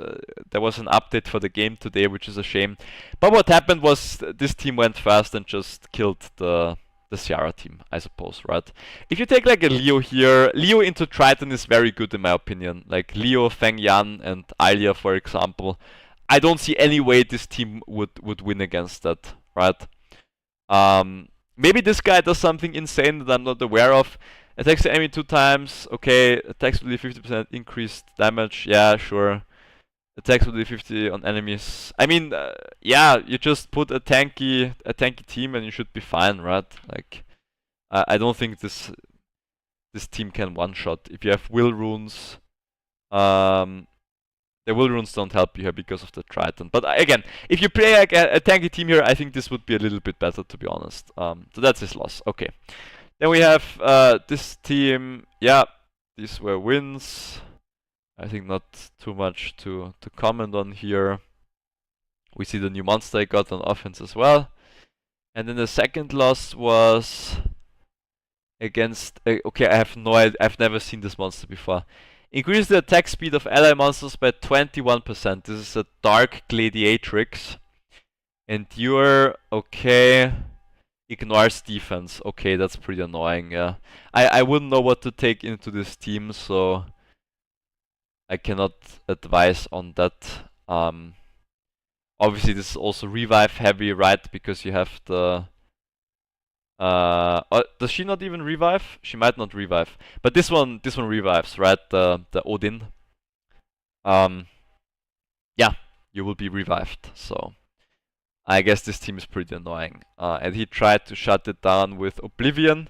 there was an update for the game today, which is a shame. But what happened was this team went fast and just killed the Ciara team, I suppose, right? If you take like a Leo here, Leo into Triton is very good in my opinion. Like Leo, Feng Yan, and Alia, for example. I don't see any way this team would win against that, right? Maybe this guy does something insane that I'm not aware of. Attacks the enemy 2 times. Okay, attacks will do 50% increased damage. Yeah, sure. Attacks will do 50 on enemies. I mean, yeah, you just put a tanky team and you should be fine, right? Like, I don't think this team can one-shot. If you have will runes, the will runes don't help you here because of the Triton. But again, if you play like a tanky team here, I think this would be a little bit better, to be honest. So that's his loss. Okay. Then we have this team. Yeah, these were wins. I think not too much to comment on here. We see the new monster I got on offense as well. And then the second loss was against... okay, I have no idea. I've never seen this monster before. Increase the attack speed of ally monsters by 21%. This is a Dark Gladiatrix. Endure, okay. Ignores defense. Okay, that's pretty annoying, yeah. I wouldn't know what to take into this team, so I cannot advise on that. Obviously this is also revive heavy, right? Because you have the... does she not even revive? She might not revive. But this one revives, right? The Odin. Yeah, you will be revived, so... I guess this team is pretty annoying. And he tried to shut it down with Oblivion.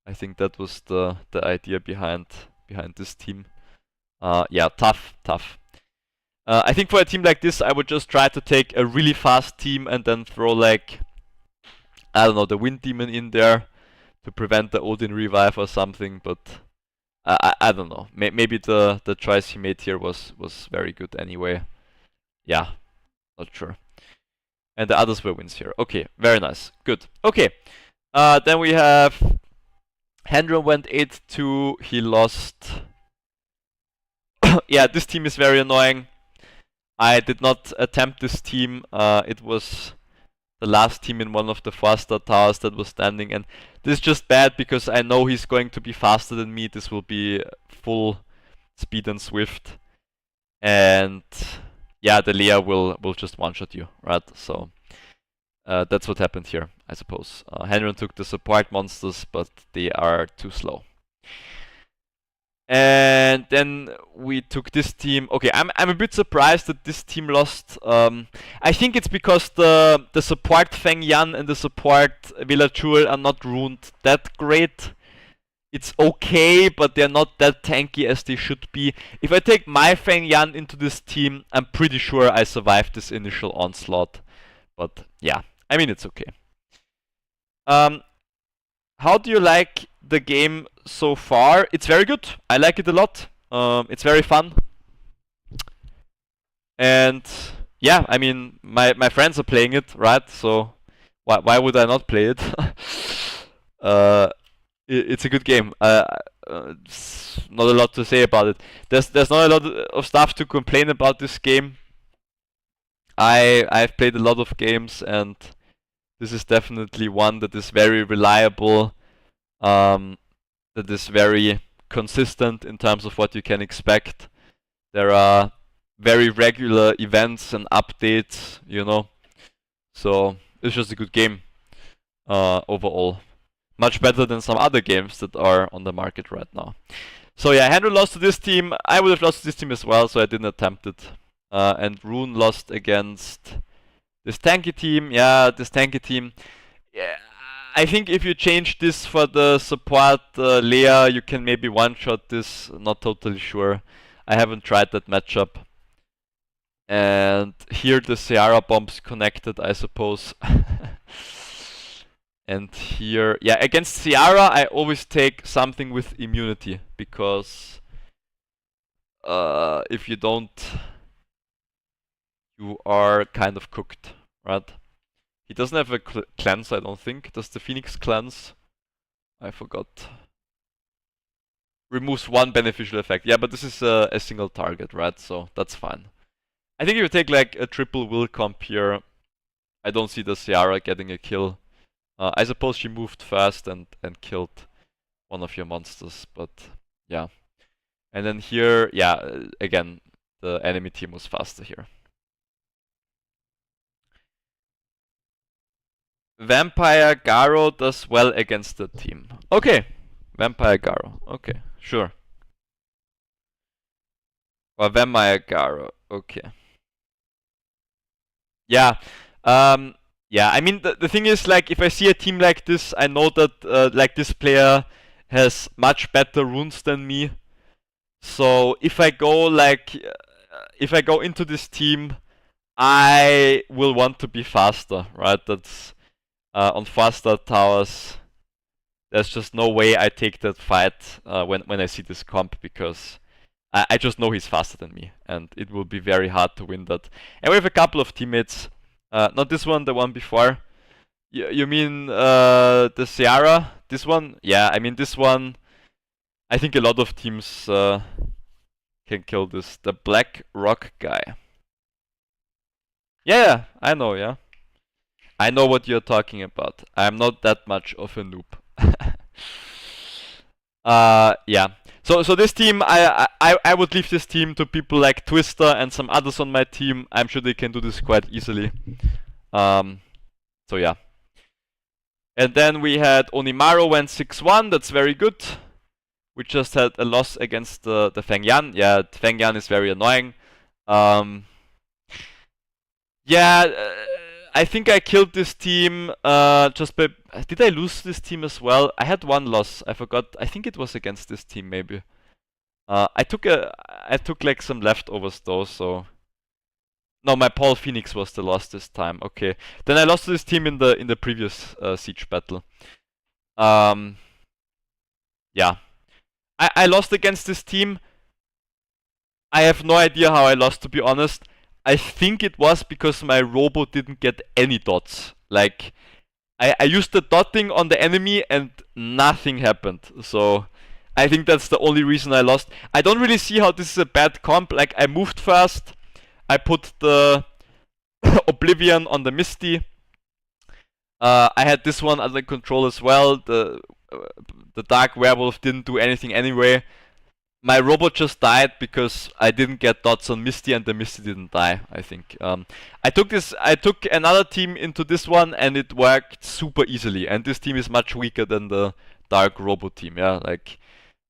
I think that was the idea behind this team. Yeah, tough. I think for a team like this, I would just try to take a really fast team and then throw like, I don't know, the Wind Demon in there to prevent the Odin revive or something. But I don't know. Maybe the choice he made here was very good anyway. Yeah, not sure. And the others were wins here. Okay, very nice. Good. Okay. Then we have Hendron went 8-2. He lost. Yeah, this team is very annoying. I did not attempt this team. It was the last team in one of the 4-star towers that was standing. And this is just bad because I know he's going to be faster than me. This will be full speed and swift. And... yeah, the Leah will just one-shot you, right? So that's what happened here, I suppose. Henron took the support monsters, but they are too slow. And then we took this team. Okay, I'm a bit surprised that this team lost. I think it's because the support Feng Yan and the support Villajul are not runed that great. It's okay, but they're not that tanky as they should be. If I take my Feng Yan into this team, I'm pretty sure I survived this initial onslaught. But yeah, I mean, it's okay. How do you like the game so far? It's very good. I like it a lot. It's very fun. And yeah, I mean, my friends are playing it, right? So why would I not play it? It's a good game. Not a lot to say about it. There's not a lot of stuff to complain about this game. I've played a lot of games, and this is definitely one that is very reliable. That is very consistent in terms of what you can expect. There are very regular events and updates, you know. So it's just a good game overall. Much better than some other games that are on the market right now. So yeah, Henry lost to this team. I would have lost to this team as well, so I didn't attempt it. And Rune lost against this tanky team. Yeah, this tanky team. Yeah, I think if you change this for the support Leah, you can maybe one-shot this. Not totally sure. I haven't tried that matchup. And here the Ciara bombs connected, I suppose. And here, yeah, against Ciara, I always take something with immunity, because if you don't, you are kind of cooked, right? He doesn't have a cleanse, I don't think. Does the Phoenix cleanse? I forgot. removes one beneficial effect. Yeah, but this is a single target, right? So that's fine. I think if you take like a triple will comp here, I don't see the Ciara getting a kill. I suppose she moved fast and killed one of your monsters, but yeah. And then here, yeah, again, the enemy team was faster here. Vampire Garo does well against the team. Okay, Vampire Garo. Okay, sure. Or Vampire Garo. Okay. Yeah. Yeah, I mean, the thing is, like, if I see a team like this, I know that, like, this player has much better runes than me. So if I go, like, if I go into this team, I will want to be faster, right? That's, on faster towers, there's just no way I take that fight when I see this comp, because I just know he's faster than me, and it will be very hard to win that. And we have a couple of teammates. Not this one, the one before. You mean the Ciara? This one? Yeah, I mean this one. I think a lot of teams can kill this. The Black Rock guy. Yeah, I know, yeah. I know what you're talking about. I'm not that much of a noob. Yeah. So this team, I would leave this team to people like Twister and some others on my team. I'm sure they can do this quite easily. So yeah. And then we had Onimaru went 6-1. That's very good. We just had a loss against the Feng Yan. Yeah, Feng Yan is very annoying. Yeah, I think I killed this team just by... Did I lose this team as well? I had one loss. I forgot. I think it was against this team, maybe. I took like some leftovers though, so... No, my Paul Phoenix was the loss this time. Okay. Then I lost to this team in the previous siege battle. Yeah. I lost against this team. I have no idea how I lost, to be honest. I think it was because my robo didn't get any dots. Like, I used the dotting on the enemy and nothing happened. So, I think that's the only reason I lost. I don't really see how this is a bad comp. Like, I moved fast. I put the Oblivion on the Misty. I had this one under control as well. The Dark Werewolf didn't do anything anyway. My robot just died because I didn't get dots on Misty and the Misty didn't die, I think. I took another team into this one and it worked super easily. And this team is much weaker than the Dark Robo team, yeah? Like,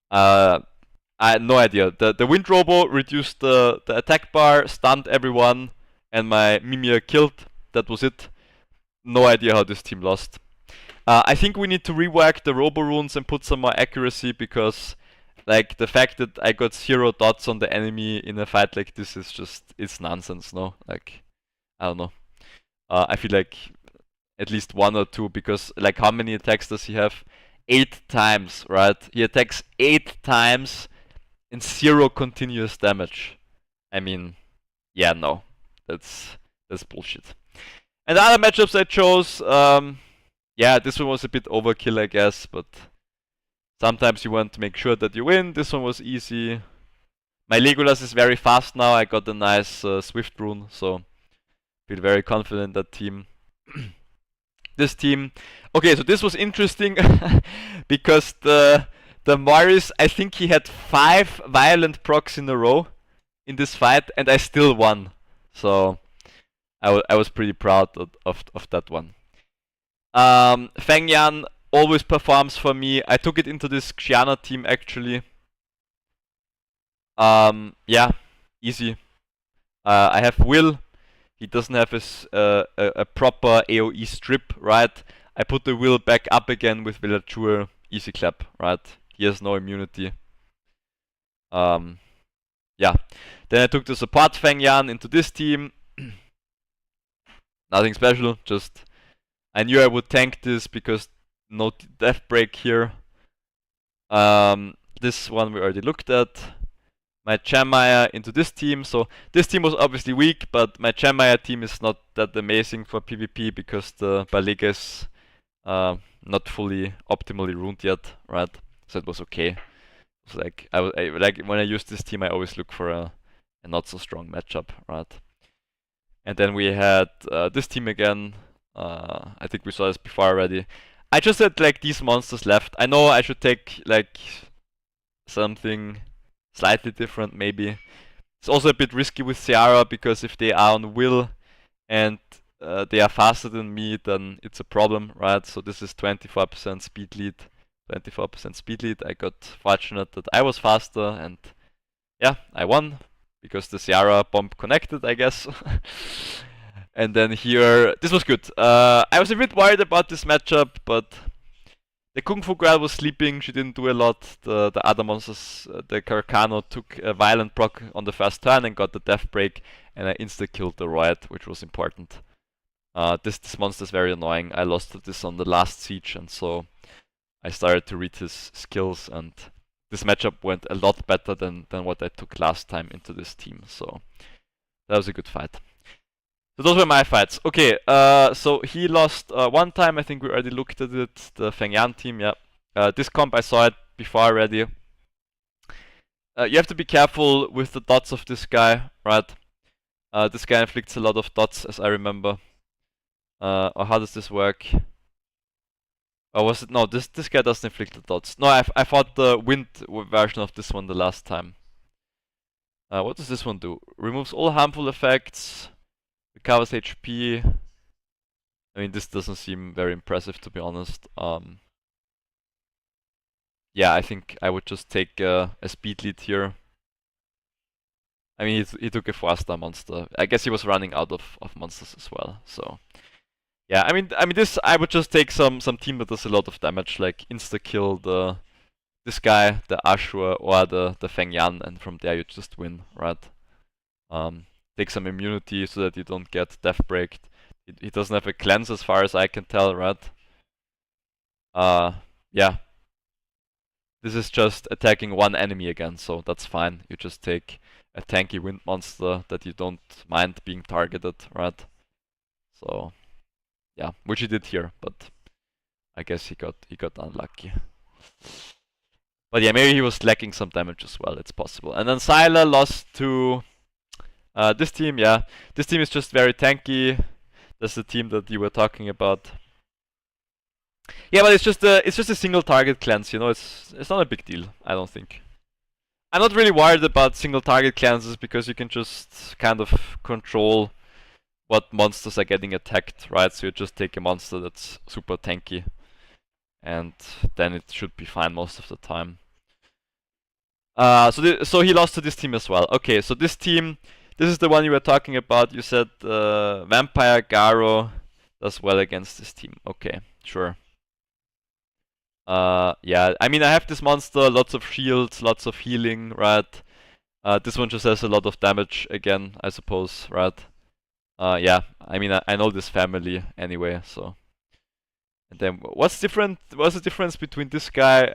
I had no idea. The Wind Robo reduced the attack bar, stunned everyone, and my Mimir killed. That was it. No idea how this team lost. I think we need to rework the Robo runes and put some more accuracy, because like the fact that I got 0 dots on the enemy in a fight like this is just, it's nonsense, no? Like, I don't know. I feel like at least 1 or 2, because like how many attacks does he have? 8 times, right? He attacks 8 times and 0 continuous damage. I mean, yeah, no. That's bullshit. And the other matchups I chose, yeah, this one was a bit overkill, I guess, but sometimes you want to make sure that you win. This one was easy. My Legolas is very fast now. I got a nice Swift rune, so feel very confident in that team. This team, okay, so this was interesting because the Morris, I think he had 5 violent procs in a row in this fight, and I still won. So I was pretty proud of that one. Feng Yan always performs for me. I took it into this Xiana team actually. Yeah, easy. I have Will. He doesn't have a proper AoE strip, right? I put the Will back up again with Villajur. Easy clap, right? He has no immunity. Yeah. Then I took the support Feng Yan into this team. Nothing special, just I knew I would tank this because no death break here. This one we already looked at. My Chainmaia into this team. So this team was obviously weak, but my Chainmaia team is not that amazing for PvP because the Balega is not fully optimally runed yet, right? So it was okay. It's like I like when I use this team, I always look for a not so strong matchup, right? And then we had this team again. I think we saw this before already. I just had like these monsters left. I know I should take like something slightly different maybe. It's also a bit risky with Ciara because if they are on Will and they are faster than me, then it's a problem, right? So this is 24% speed lead. 24% speed lead. I got fortunate that I was faster and yeah, I won because the Ciara bomb connected, I guess. And then here, this was good. I was a bit worried about this matchup, but the Kung Fu girl was sleeping, she didn't do a lot. The other monsters, the Carcano took a violent proc on the first turn and got the death break, and I insta-killed the Royd, which was important. This monster is very annoying. I lost this on the last siege, and so I started to read his skills, and this matchup went a lot better than what I took last time into this team, so that was a good fight. So those were my fights. Okay, so he lost one time, I think we already looked at it, the Feng Yan team, yeah. This comp, I saw it before already. You have to be careful with the dots of this guy, right? This guy inflicts a lot of dots, as I remember. Or how does this work? Or was it? No, this guy doesn't inflict the dots. No, I fought the wind version of this one the last time. What does this one do? Removes all harmful effects. Recovers HP. I mean, this doesn't seem very impressive, to be honest. Yeah, I think I would just take a speed lead here. I mean, he took a 4-star monster. I guess he was running out of monsters as well, so... Yeah, I mean this, I would just take some team that does a lot of damage, like insta-kill this guy, the Ashur, or the Feng Yan, and from there you just win, right? Take some immunity so that you don't get death breaked. He doesn't have a cleanse as far as I can tell, right? Yeah. This is just attacking one enemy again, so that's fine. You just take a tanky wind monster that you don't mind being targeted, right? So yeah, which he did here, but I guess he got unlucky. But yeah, maybe he was lacking some damage as well, it's possible. And then Sylar lost to this team, yeah. This team is just very tanky. That's the team that you were talking about. Yeah, but it's just a single target cleanse, you know, it's not a big deal, I don't think. I'm not really worried about single target cleanses because you can just kind of control what monsters are getting attacked, right? So you just take a monster that's super tanky, and then it should be fine most of the time. So he lost to this team as well. Okay, so this team, this is the one you were talking about. You said Vampire Garo does well against this team. Okay, sure. Yeah, I mean I have this monster, lots of shields, lots of healing, right? This one just has a lot of damage again, I suppose, right? Yeah, I mean I know this family anyway, so. And then what's the difference between this guy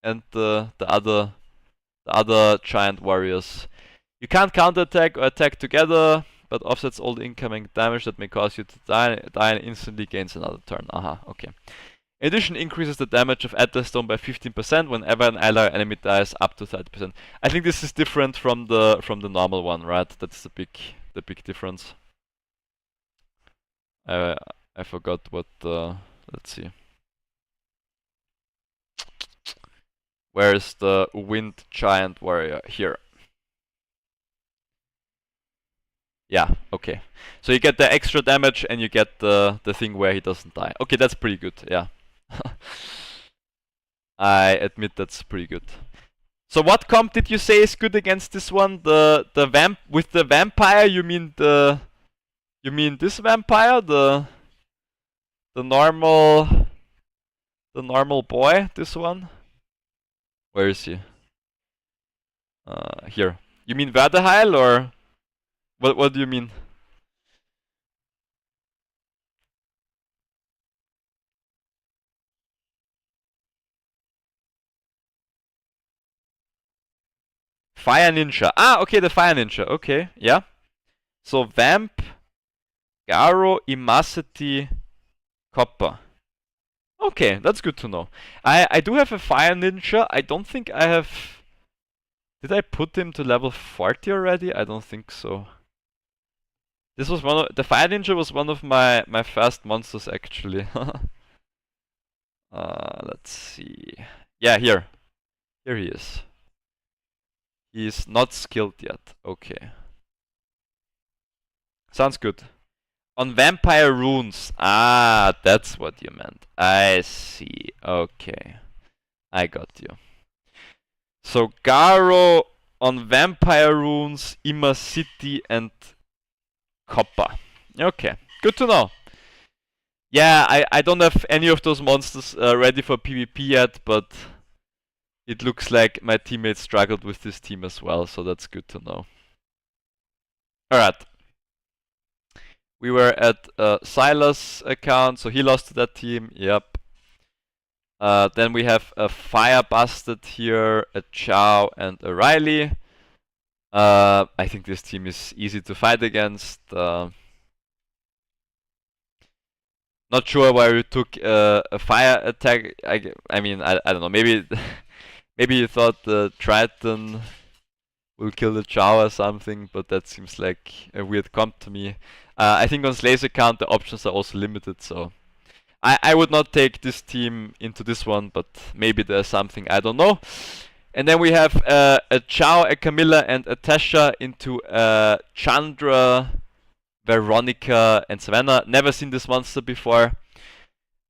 and the other giant warriors? You can't counterattack or attack together, but offsets all the incoming damage that may cause you to die and instantly gains another turn. Aha, okay. In addition, increases the damage of Atlas Stone by 15% whenever an ally or enemy dies up to 30%. I think this is different from the normal one, right? That's the big difference. I forgot what let's see. Where is the wind giant warrior? Here. Yeah, okay. So you get the extra damage and you get the thing where he doesn't die. Okay, that's pretty good, yeah. I admit that's pretty good. So what comp did you say is good against this one? With the vampire you mean this vampire? The normal boy, this one? Where is he? Here. You mean Verdeheil or what do you mean? Fire Ninja. Ah, okay, the Fire Ninja. Okay, yeah. So Vamp, Garo, Imacity, Copper. Okay, that's good to know. I do have a Fire Ninja. I don't think I have Did I put him to level 40 already? I don't think so. This was the Fire Ninja was one of my first monsters actually. Let's see. Yeah, here he is. He's not skilled yet. Okay. Sounds good. On Vampire Runes. Ah, that's what you meant. I see. Okay. I got you. So Garo on Vampire Runes, Ima City, and Copper. Okay, good to know. Yeah, I don't have any of those monsters ready for PvP yet, but it looks like my teammates struggled with this team as well, so that's good to know. Alright. We were at Silas' account, so he lost to that team. Yep. Then we have a Fire Bastard here, a Chow, and a Riley. I think this team is easy to fight against. Not sure why we took a fire attack. I mean, I don't know. Maybe maybe you thought the Triton will kill the Chow or something, but that seems like a weird comp to me. I think on Slay's account the options are also limited, so I would not take this team into this one, but maybe there's something I don't know. And then we have a Chow, a Camilla, and a Tasha into Chandra, Veronica, and Savannah. Never seen this monster before.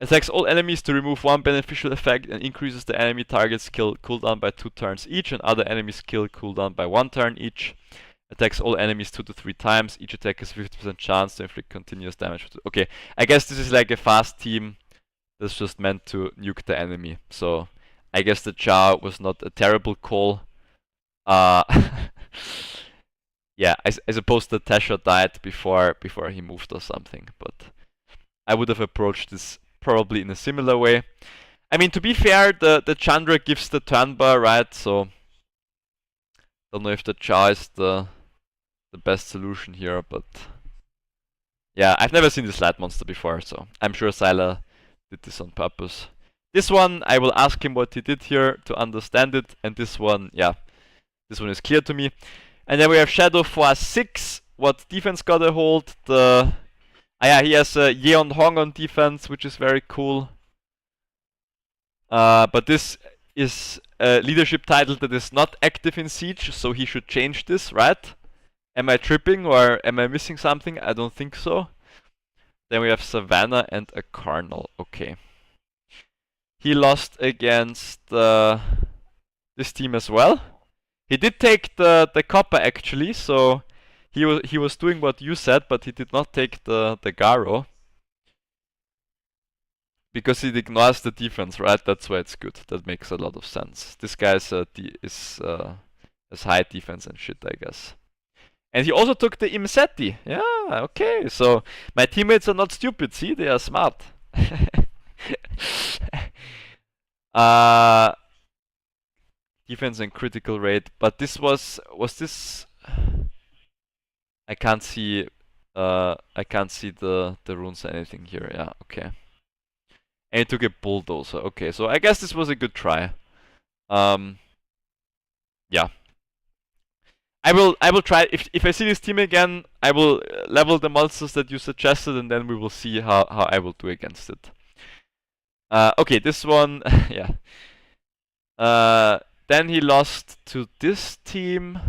Attacks all enemies to remove one beneficial effect and increases the enemy target's skill cooldown by 2 turns each and other enemies' skill cooldown by 1 turn each. Attacks all enemies 2 to 3 times. Each attack has 50% chance to inflict continuous damage. Okay, I guess this is like a fast team that's just meant to nuke the enemy. So I guess the Chow was not a terrible call. Yeah, I suppose the Tasha died before he moved or something, but I would have approached this probably in a similar way. I mean, to be fair, the Chandra gives the turn bar, right? So don't know if the Chow is the best solution here, but yeah, I've never seen this light monster before, so I'm sure Sylar did this on purpose. This one, I will ask him what he did here to understand it, and this one, yeah, this one is clear to me. And then we have Shadow for 6. What defense got a hold? Yeah, he has Yeon Hong on defense, which is very cool. But this is a leadership title that is not active in Siege, so he should change this, right? Am I tripping or am I missing something? I don't think so. Then we have Savannah and a Carnal. Okay. He lost against this team as well. He did take the Copper actually, so he was doing what you said, but he did not take the Garo. Because it ignores the defense, right? That's why it's good. That makes a lot of sense. This guy has high defense and shit, I guess. And he also took the Imseti. Yeah, okay. So my teammates are not stupid. See, they are smart. Defense and critical rate, but this was this? I can't see the runes or anything here. Yeah, okay. And he took a bulldozer. Okay, so I guess this was a good try. Yeah. I will try if I see this team again, I will level the monsters that you suggested, and then we will see how I will do against it. Okay, this one, yeah. Then he lost to this team.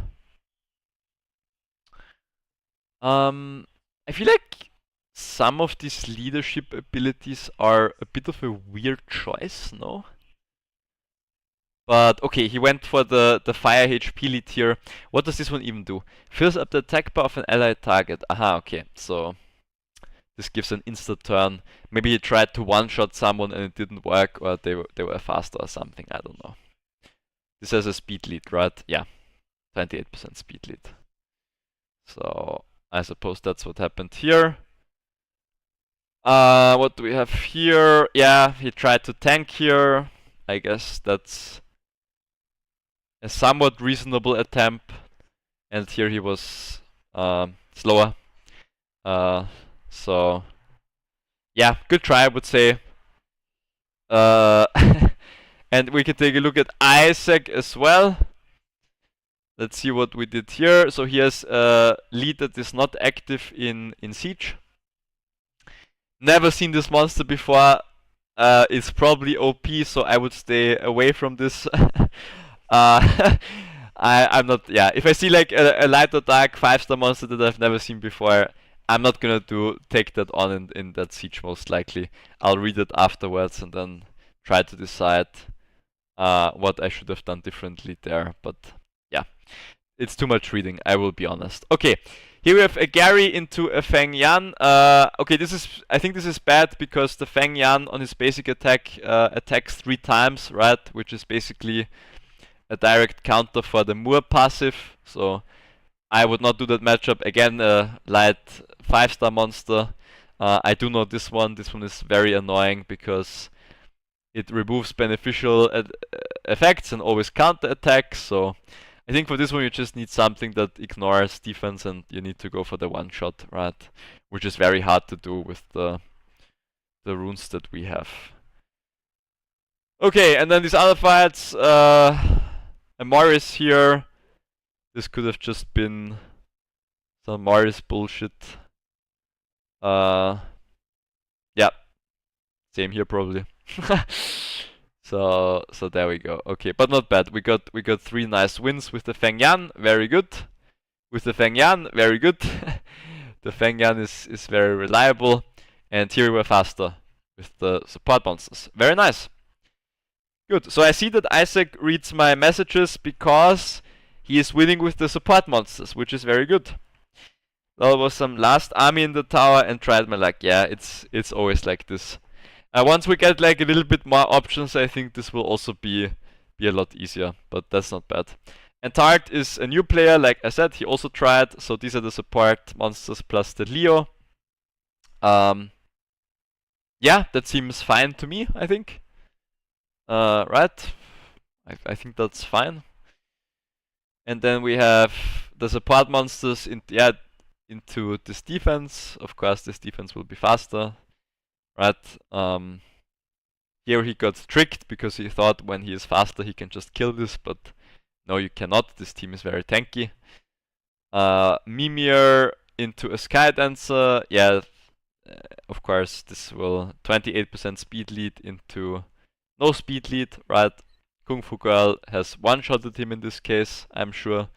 I feel like some of these leadership abilities are a bit of a weird choice, no? But okay, he went for the fire HP lead here. What does this one even do? Fills up the attack bar of an allied target. Aha, okay. So this gives an instant turn. Maybe he tried to one-shot someone and it didn't work, or they were faster or something. I don't know. This has a speed lead, right? Yeah, 28% speed lead. So I suppose that's what happened here. What do we have here? Yeah, he tried to tank here. I guess that's a somewhat reasonable attempt, and here he was slower. So yeah, good try, I would say. And we can take a look at Isaac as well. let's see what we did here. So he has a lead that is not active in Siege. Never seen this monster before. It's probably OP, so I would stay away from this. I'm not. Yeah, if I see like a light or dark 5-star monster that I've never seen before, I'm not gonna take that on in that siege most likely. I'll read it afterwards and then try to decide what I should have done differently there. But yeah, it's too much reading, I will be honest. Okay, here we have a Gary into a Feng Yan. Okay, I think this is bad because the Feng Yan on his basic attack attacks 3 times, right? Which is basically a direct counter for the Moor passive. So I would not do that matchup. Again, a light 5-star monster. I do know this one. This one is very annoying because it removes beneficial effects and always counter attacks. So I think for this one you just need something that ignores defense and you need to go for the one-shot, right? Which is very hard to do with the runes that we have. Okay, and then these other fights, a Morris here. This could have just been some Morris bullshit. Yeah, same here probably. So there we go. Okay, but not bad. We got 3 nice wins with the Feng Yan. Very good. With the Feng Yan, very good. The Feng Yan is very reliable. And here we were faster with the support monsters. Very nice. Good. So I see that Isaac reads my messages because he is winning with the support monsters, which is very good. There was some last army in the tower and tried my luck. Yeah, it's always like this. Once we get like a little bit more options, I think this will also be a lot easier, but that's not bad. And Tart is a new player, like I said, he also tried, so these are the support monsters plus the Leo. Yeah, that seems fine to me, I think. Right? I think that's fine. And then we have the support monsters into this defense. Of course, this defense will be faster. Right? Here he got tricked because he thought when he is faster he can just kill this, but no, you cannot. This team is very tanky. Mimir into a Sky Dancer. Yeah, of course, this will 28% speed lead into no speed lead, right? Kung Fu Girl has one-shotted him in this case, I'm sure.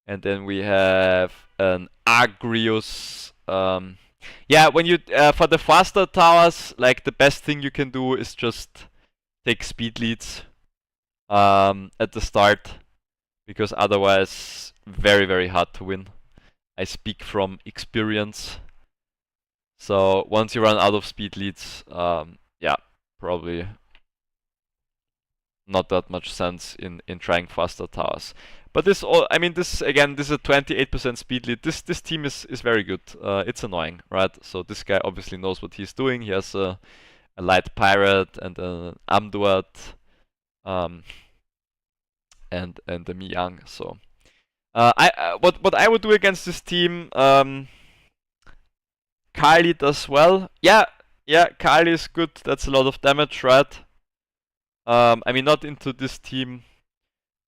And then we have an Agrius. Yeah, when you for the faster towers, like the best thing you can do is just take speed leads at the start, because otherwise very, very hard to win. I speak from experience. So once you run out of speed leads, yeah, probably not that much sense in trying faster towers. But this all, I mean, this again, this is a 28% speed lead. This team is very good. It's annoying, right? So this guy obviously knows what he's doing. He has a light pirate and an Amduat, and the Miyang. So what I would do against this team, Kali does well. Yeah, Kali is good. That's a lot of damage, right? I mean, not into this team.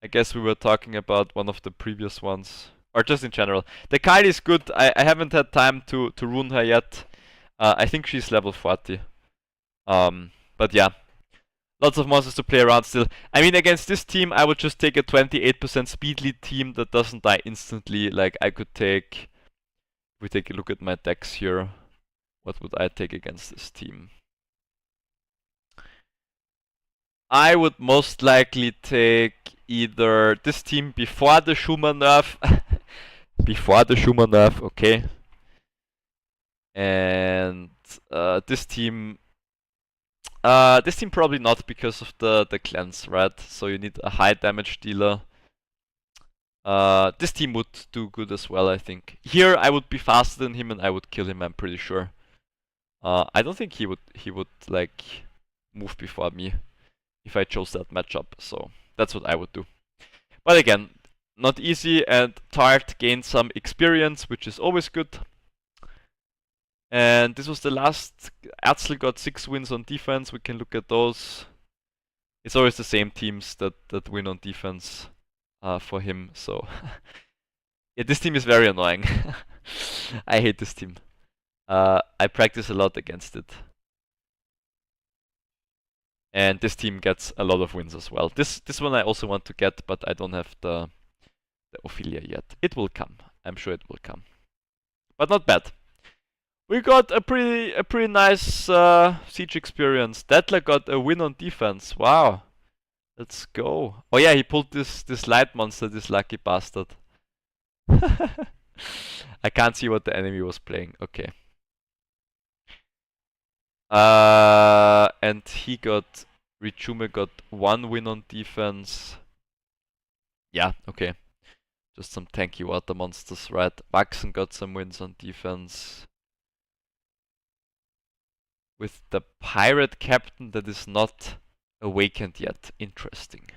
I guess we were talking about one of the previous ones, or just in general. The Kali is good. I haven't had time to rune her yet. I think she's level 40. But yeah, lots of monsters to play around still. I mean, against this team, I would just take a 28% speed lead team that doesn't die instantly. Like I could take, if we take a look at my decks here, what would I take against this team? I would most likely take either this team before the Shuma nerf, before the Shuma nerf, okay, and this team probably not because of the cleanse, right? So you need a high damage dealer. This team would do good as well, I think. Here I would be faster than him and I would kill him, I'm pretty sure. I don't think he would like move before me if I chose that matchup, so that's what I would do. But again, not easy, and Tart gained some experience, which is always good. And this was the last. Erzl got 6 wins on defense. We can look at those. It's always the same teams that win on defense. for him. So yeah, this team is very annoying. I hate this team. I practice a lot against it. And this team gets a lot of wins as well. This one I also want to get, but I don't have the Ophelia yet. It will come. I'm sure it will come. But not bad. We got a pretty nice siege experience. Dettler got a win on defense. Wow. Let's go. Oh yeah, he pulled this light monster, this lucky bastard. I can't see what the enemy was playing. Okay. And Richume got 1 win on defense. Yeah, okay. Just some tanky water monsters, right? Waxen got some wins on defense. With the pirate captain that is not awakened yet. Interesting.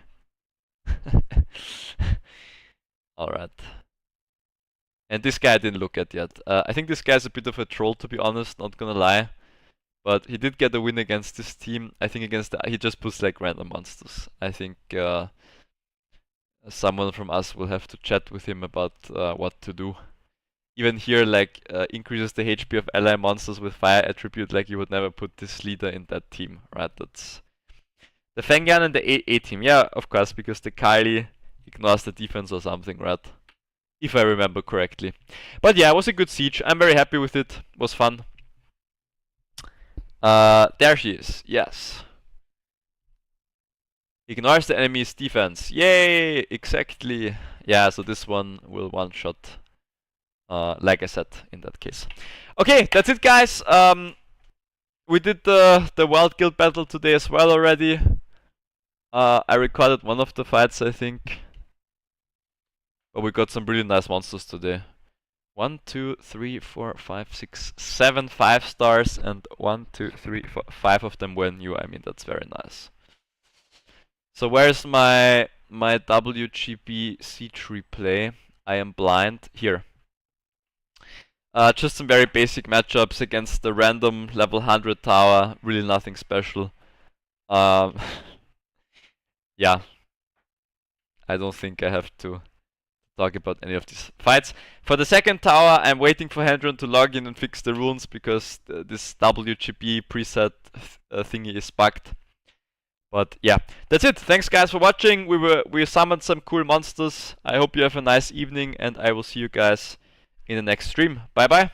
Alright. And this guy I didn't look at yet. I think this guy's a bit of a troll, to be honest, not gonna lie. But he did get a win against this team. I think he just puts like random monsters. I think someone from us will have to chat with him about what to do. Even here, like, increases the HP of ally monsters with fire attribute, like you would never put this leader in that team, right? That's the Fengyan and the A team. Yeah, of course, because the Kylie ignores the defense or something, right? If I remember correctly. But yeah, it was a good siege. I'm very happy with it. It was fun. There she is. Yes. Ignores the enemy's defense. Yay! Exactly. Yeah, so this one will one-shot. Like I said, in that case. Okay, that's it, guys. We did the Wild Guild battle today as well already. I recorded one of the fights, I think. But we got some really nice monsters today. 1, 2, 3, 4, 5, 6, 7 5-stars, and 1, 2, 3, 4, 5 of them were new. I mean, that's very nice. So where's my WGB siege replay? I am blind. Here. Just some very basic matchups against the random level 100 tower. Really nothing special. Yeah. I don't think I have to talk about any of these fights. For the second tower, I'm waiting for Hendron to log in and fix the runes because this WGB preset thingy is bugged. But yeah, that's it. Thanks guys for watching. We summoned some cool monsters. I hope you have a nice evening, and I will see you guys in the next stream. Bye bye.